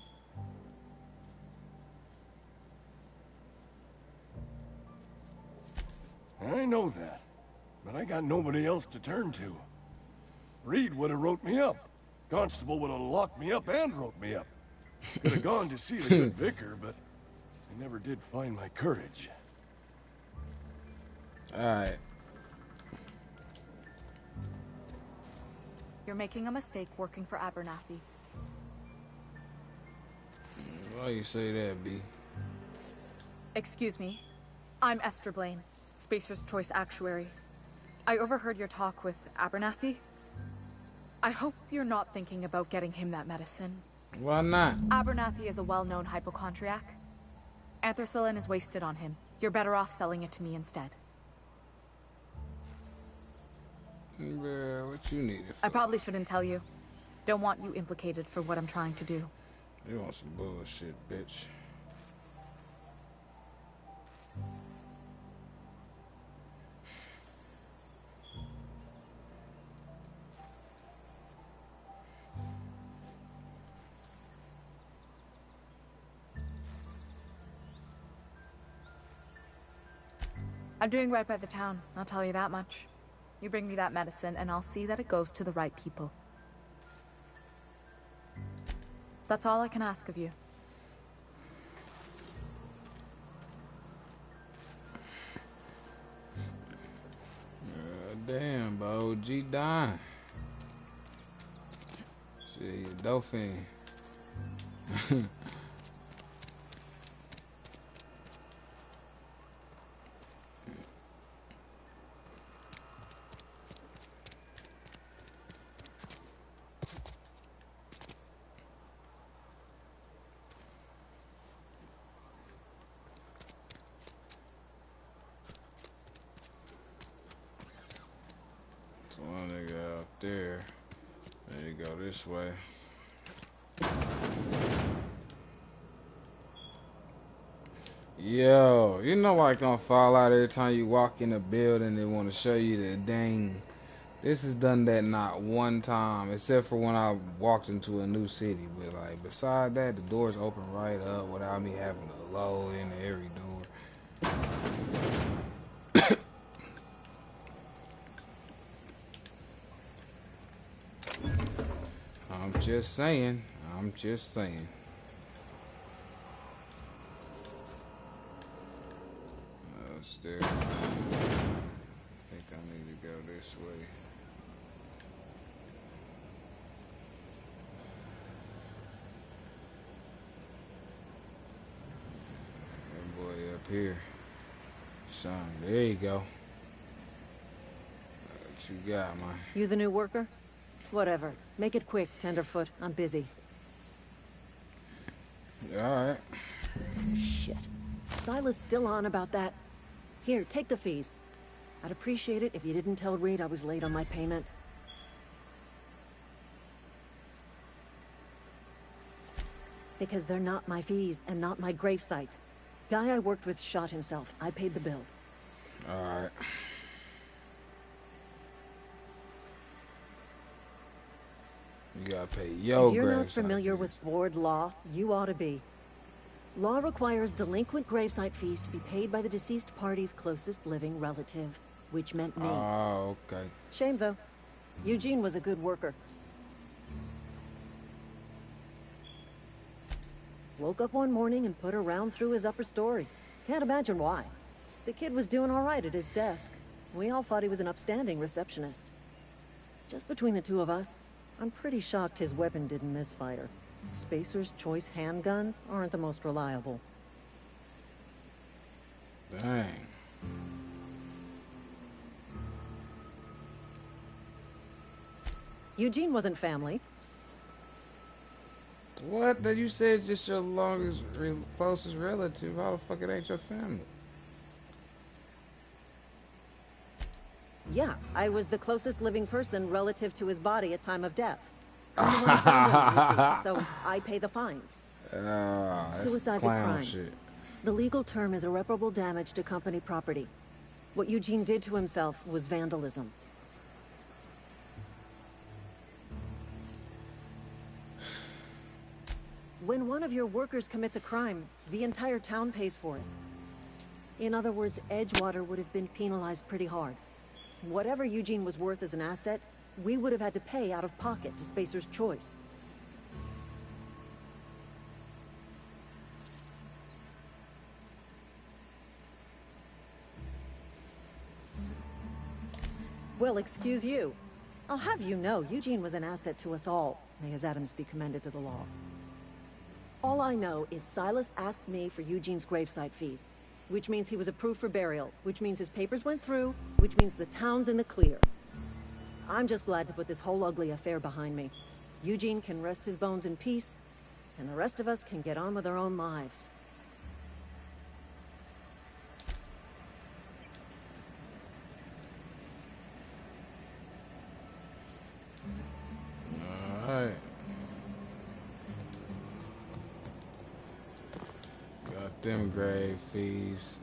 I know that, but I got nobody else to turn to. Reed would have wrote me up. Constable would have locked me up and wrote me up. Could have gone to see the good vicar, but I never did find my courage. Alright. You're making a mistake working for Abernathy. Why you say that, B? Excuse me. I'm Esther Blaine, Spacer's Choice Actuary. I overheard your talk with Abernathy. I hope you're not thinking about getting him that medicine. Why not? Abernathy is a well-known hypochondriac. Anthracillin is wasted on him. You're better off selling it to me instead. Bruh, what you need it for? I probably shouldn't tell you. Don't want you implicated for what I'm trying to do. You want some bullshit, bitch. I'm doing right by the town, I'll tell you that much. You bring me that medicine, and I'll see that it goes to the right people. That's all I can ask of you. Damn, bro. OG dying. See, Dolphin. One nigga out there. There you go this way. Yo, you know like on Fallout, every time you walk in a building, they want to show you the dang. This has done that not one time, except for when I walked into a new city. But like beside that, the doors open right up without me having to load into every door. I'm just saying. I'm just saying. There. I think I need to go this way. That boy up here. Son, there you go. What you got, man? You the new worker? Whatever. Make it quick, Tenderfoot. I'm busy. Alright. Shit. Silas still on about that. Here, take the fees. I'd appreciate it if you didn't tell Reed I was late on my payment. Because they're not my fees and not my gravesite. Guy I worked with shot himself. I paid the bill. Alright. You gotta pay your If you're not gravesite familiar fees. with board law, you ought to be. Law requires delinquent gravesite fees to be paid by the deceased party's closest living relative, which meant me. Oh, okay. Shame, though. Eugene was a good worker. Woke up one morning and put a round through his upper story. Can't imagine why. The kid was doing all right at his desk. We all thought he was an upstanding receptionist. Just between the two of us, I'm pretty shocked his weapon didn't misfire. Spacer's Choice handguns aren't the most reliable. Dang. Eugene wasn't family. What? That you said just your longest, closest relative. How the fuck it ain't your family? Yeah, I was the closest living person relative to his body at time of death. I'm the one who found him, you see, so I pay the fines. That's Suicide's a clown crime. shit. The legal term is irreparable damage to company property. What Eugene did to himself was vandalism. When one of your workers commits a crime, the entire town pays for it. In other words, Edgewater would have been penalized pretty hard. Whatever Eugene was worth as an asset, we would have had to pay out of pocket to Spacer's Choice. Well, excuse you. I'll have you know, Eugene was an asset to us all. May his atoms be commended to the law. All I know is Silas asked me for Eugene's gravesite fees, which means he was approved for burial, which means his papers went through, which means the town's in the clear. I'm just glad to put this whole ugly affair behind me. Eugene can rest his bones in peace, and the rest of us can get on with our own lives. Alright. Got them grave fees.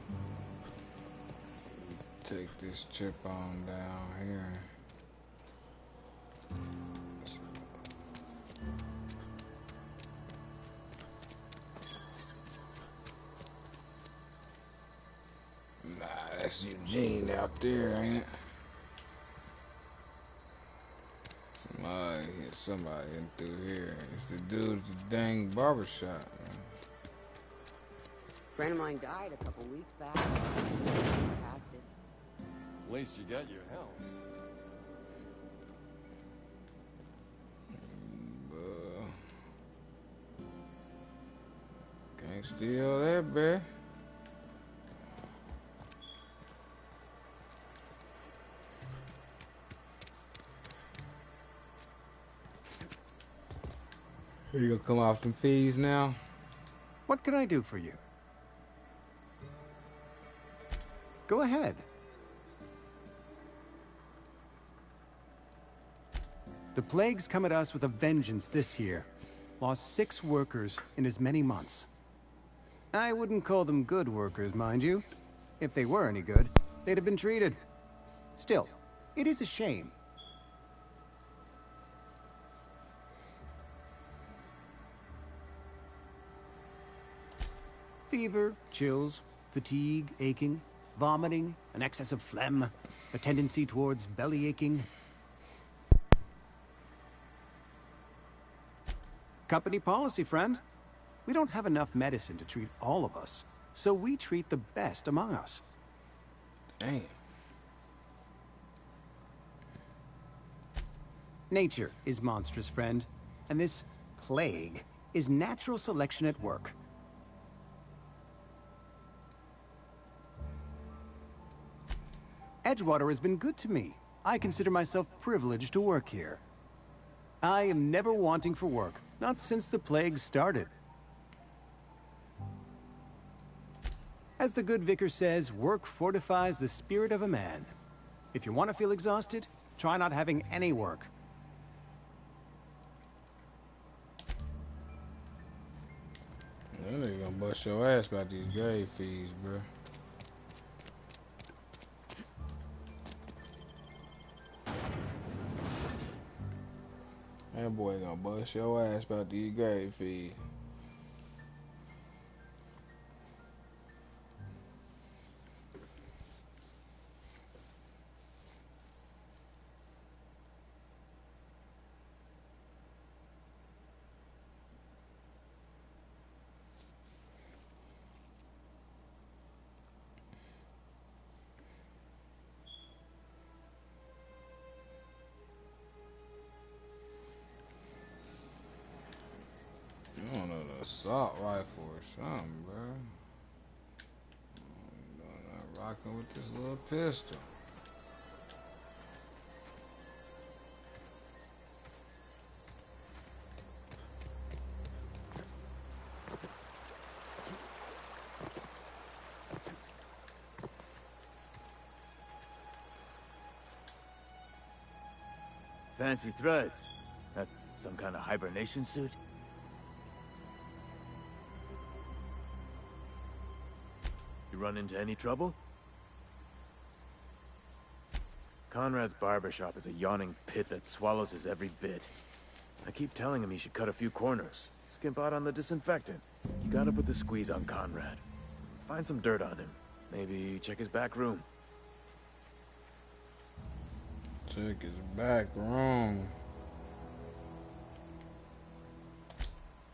Take this trip on down here. Nah, that's Eugene out there, ain't it? Somebody in through here. It's the dude at the dang barbershop, man. Friend of mine died a couple weeks back. Passed it. At least you got your health. Can't steal that, bear. You gonna come off them fees now? What can I do for you? Go ahead. The plague's come at us with a vengeance this year. Lost 6 workers in as many months. I wouldn't call them good workers, mind you. If they were any good, they'd have been treated. Still, it is a shame. Fever, chills, fatigue, aching, vomiting, an excess of phlegm, a tendency towards belly aching. Company policy, friend. We don't have enough medicine to treat all of us, so we treat the best among us. Damn. Nature is monstrous, friend, and this plague is natural selection at work. Edgewater has been good to me. I consider myself privileged to work here. I am never wanting for work, not since the plague started. As the good vicar says, work fortifies the spirit of a man. If you want to feel exhausted, try not having any work. That nigga gonna bust your ass about these grave fees, bro. That boy gonna bust your ass about these grave fees. I don't know, the assault rifle or something, bro. I'm not rocking with this little pistol. Fancy threads. That some kind of hibernation suit? You run into any trouble? Conrad's barbershop is a yawning pit that swallows his every bit. I keep telling him he should cut a few corners. Skimp out on the disinfectant. You gotta put the squeeze on Conrad. Find some dirt on him. Maybe check his back room. Check his back room.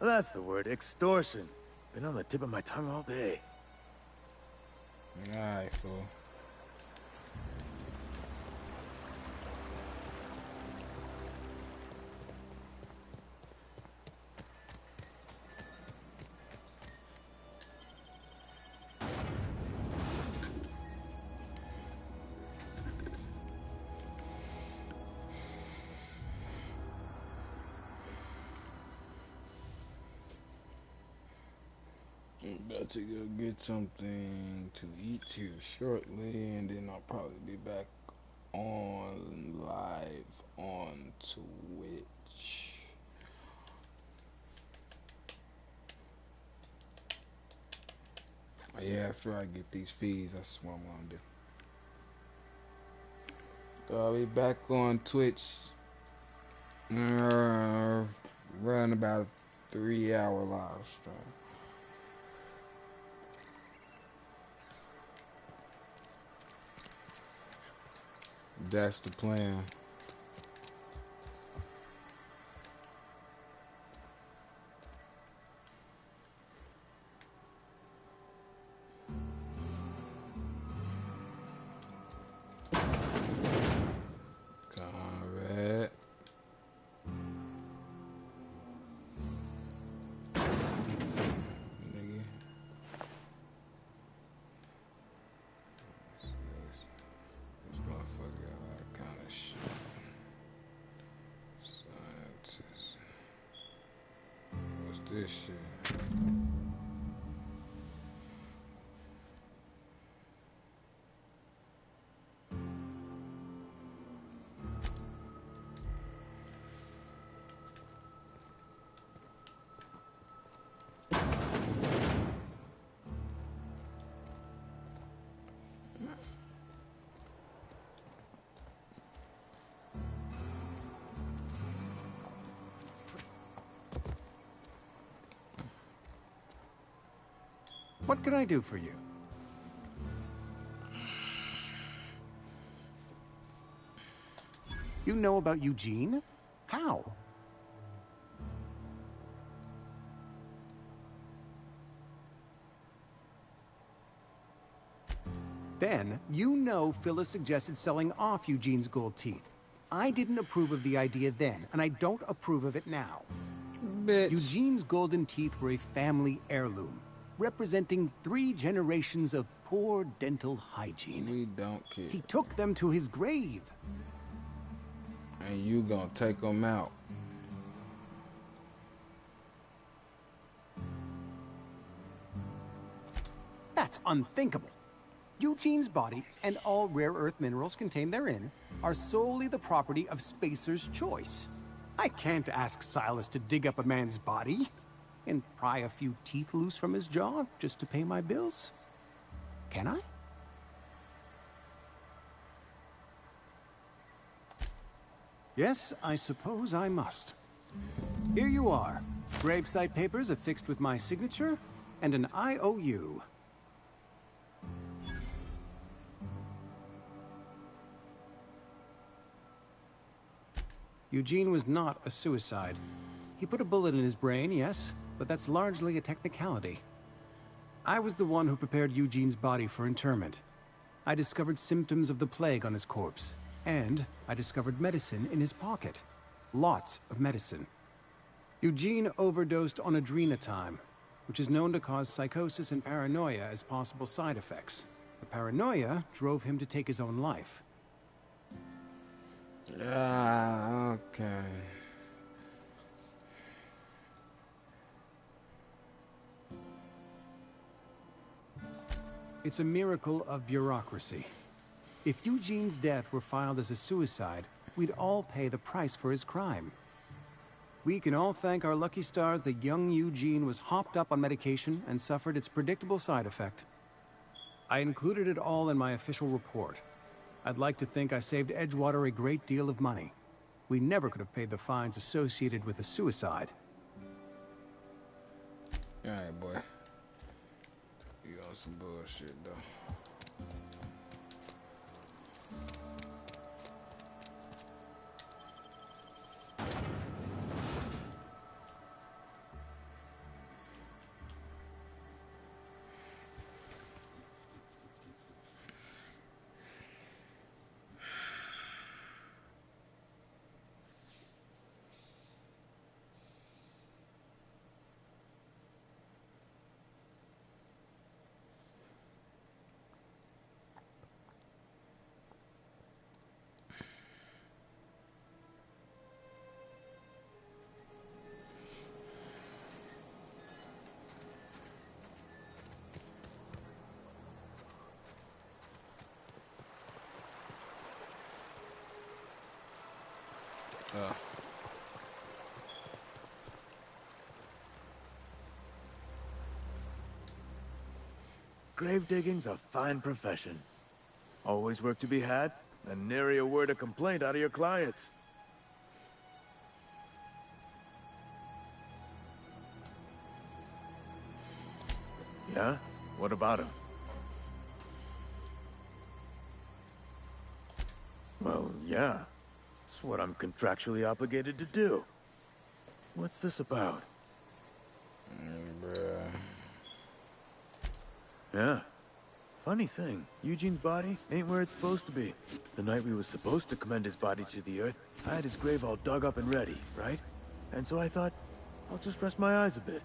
That's the word, extortion. Been on the tip of my tongue all day. Alright, fool. I'm about to go get something to eat here shortly, and then I'll probably be back on live on Twitch. Yeah, after I get these fees, that's what I'm gonna do. So I'll be back on Twitch. Run about a 3-hour live stream. That's the plan. Conrad. Nigga. This motherfucker got all kind of shit. Scientist. What's this shit? What can I do for you? You know about Eugene? How? Then, you know Phyllis suggested selling off Eugene's gold teeth. I didn't approve of the idea then, and I don't approve of it now. Bitch. Eugene's golden teeth were a family heirloom, representing 3 generations of poor dental hygiene. We don't care. He took them to his grave. And you gonna take them out. That's unthinkable. Eugene's body and all rare earth minerals contained therein are solely the property of Spacer's choice. I can't ask Silas to dig up a man's body and pry a few teeth loose from his jaw just to pay my bills. Can I? Yes, I suppose I must. Here you are. Gravesite papers affixed with my signature and an IOU. Eugene was not a suicide. He put a bullet in his brain, yes, but that's largely a technicality. I was the one who prepared Eugene's body for interment. I discovered symptoms of the plague on his corpse, and I discovered medicine in his pocket. Lots of medicine. Eugene overdosed on adrenatime, which is known to cause psychosis and paranoia as possible side effects. The paranoia drove him to take his own life. Okay. It's a miracle of bureaucracy. If Eugene's death were filed as a suicide, we'd all pay the price for his crime. We can all thank our lucky stars that young Eugene was hopped up on medication and suffered its predictable side effect. I included it all in my official report. I'd like to think I saved Edgewater a great deal of money. We never could have paid the fines associated with a suicide. Alright, boy. You on some bullshit, though. Grave digging's a fine profession. Always work to be had, and nary a word of complaint out of your clients. Yeah? What about him? Well, yeah. It's what I'm contractually obligated to do. What's this about? Bruh. Yeah. Funny thing, Eugene's body ain't where it's supposed to be. The night we was supposed to commend his body to the earth, I had his grave all dug up and ready, right? And so I thought, I'll just rest my eyes a bit.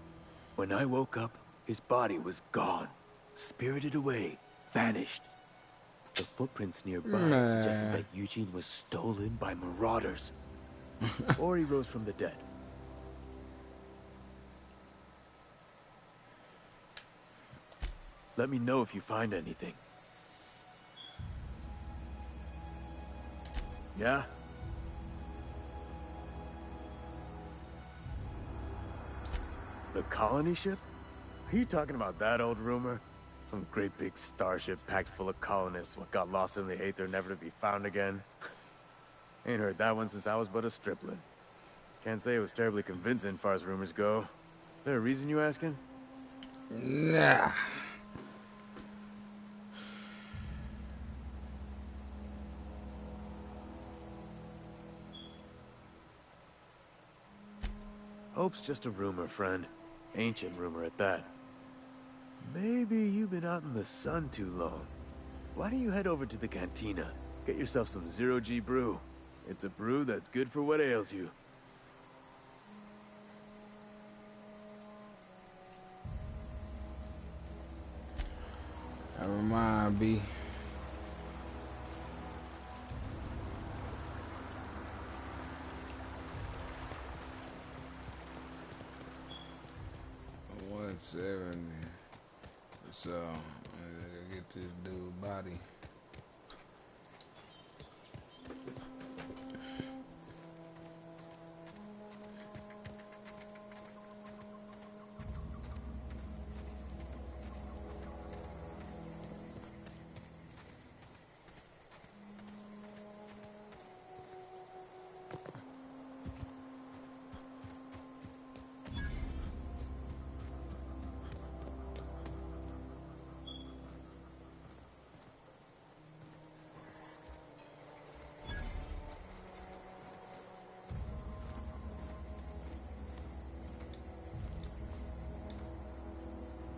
When I woke up, his body was gone. Spirited away. Vanished. The footprints nearby suggested that Eugene was stolen by marauders. Or he rose from the dead. Let me know if you find anything. Yeah? The colony ship? Are you talking about that old rumor? Some great big starship packed full of colonists what got lost in the aether never to be found again? Ain't heard that one since I was but a stripling. Can't say it was terribly convincing as far as rumors go. There a reason you asking? Nah. Hope's just a rumor, friend. Ancient rumor at that. Maybe you've been out in the sun too long. Why don't you head over to the cantina? Get yourself some zero-G brew. It's a brew that's good for what ails you. Never mind, B. $170. So I gotta get this dude body.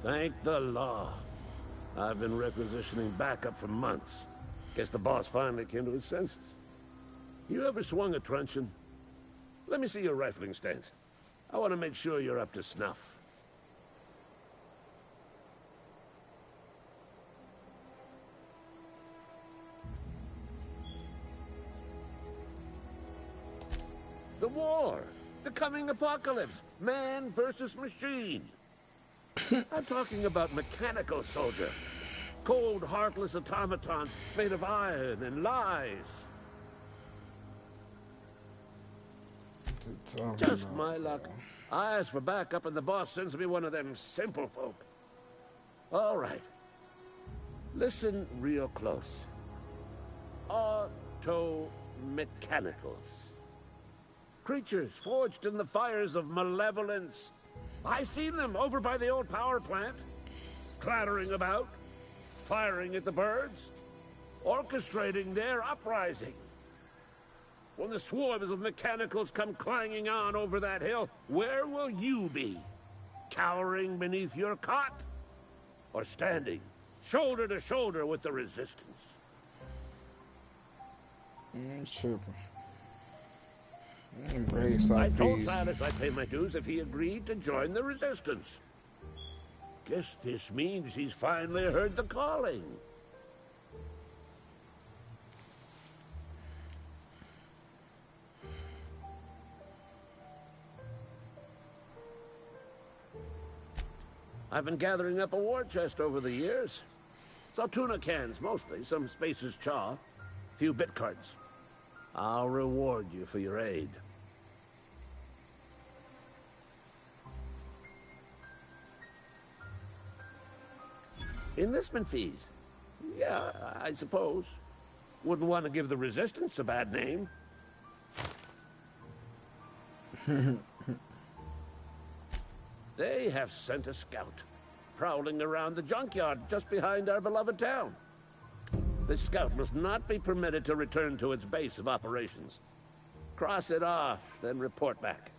Thank the law. I've been requisitioning backup for months. Guess the boss finally came to his senses. You ever swung a truncheon? Let me see your rifling stance. I want to make sure you're up to snuff. The war! The coming apocalypse! Man versus machine! I'm talking about mechanical soldier. Cold, heartless automatons made of iron and lies. Just my luck. I ask for backup and the boss sends me one of them simple folk. All right. Listen real close. Auto-mechanicals. Creatures forged in the fires of malevolence. I seen them over by the old power plant, clattering about, firing at the birds, orchestrating their uprising. When the swarms of mechanicals come clanging on over that hill, where will you be? Cowering beneath your cot? Or standing, shoulder to shoulder with the resistance? Tripping. I told Silas I'd pay my dues if he agreed to join the resistance. Guess this means he's finally heard the calling. I've been gathering up a war chest over the years. So tuna cans, mostly, some Spacer's chaw, a few bit cards. I'll reward you for your aid. Enlistment fees. Yeah, I suppose. Wouldn't want to give the Resistance a bad name. They have sent a scout, prowling around the junkyard just behind our beloved town. This scout must not be permitted to return to its base of operations. Cross it off, then report back.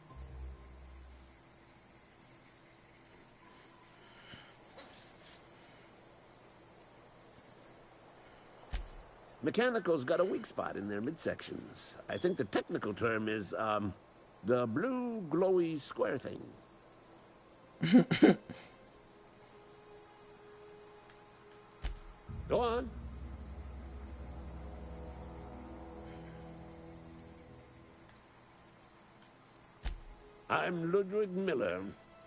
Mechanicals got a weak spot in their midsections. I think the technical term is, the blue glowy square thing. Go on. I'm Ludwig Miller,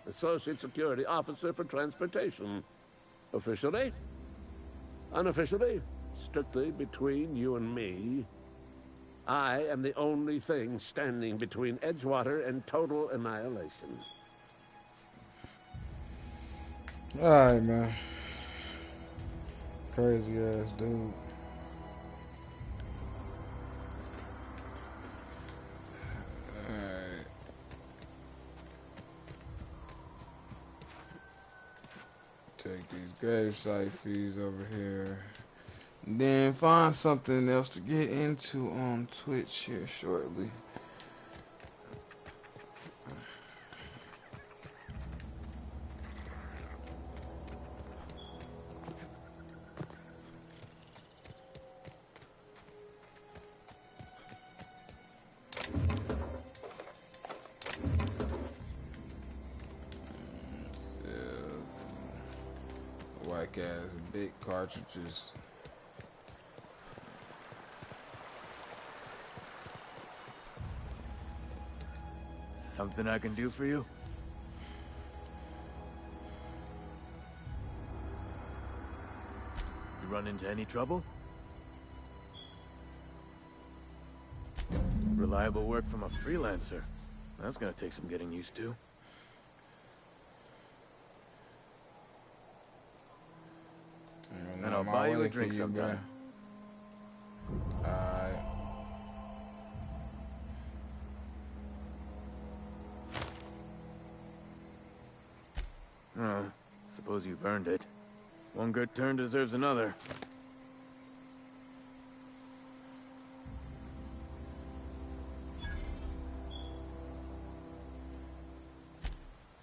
Associate Security Officer for Transportation. Officially? Unofficially? Strictly between you and me. I am the only thing standing between Edgewater and total annihilation. Alright, man. Crazy ass dude. Alright. Take these gravesite fees over here. And then find something else to get into on Twitch here shortly. black ass big cartridges. Something I can do for you? You run into any trouble? Reliable work from a freelancer. That's gonna take some getting used to. And I'll buy you a drink sometime. Alright. Oh, suppose you've earned it. One good turn deserves another.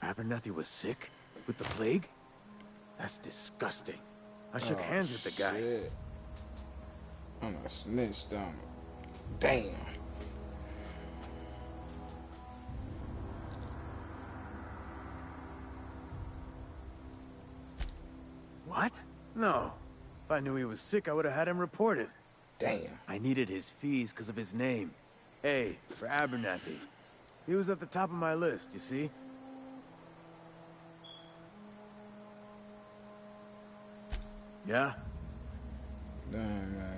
Abernathy was sick? With the plague? That's disgusting. I shook hands with the guy. Shit. I'm a snitch, dumb. Damn. What? No. If I knew he was sick, I would have had him reported. Damn. I needed his fees because of his name. A for Abernathy. He was at the top of my list, you see? Yeah? Damn, man.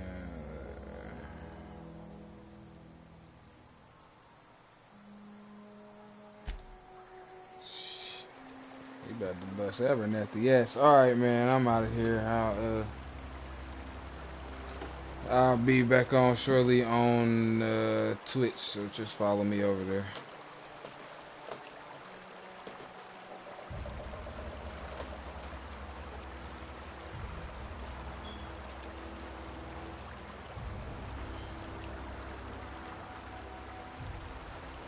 He about to bust Abernathy. Yes. Alright, man. I'm out of here. I'll be back on shortly on Twitch, so just follow me over there.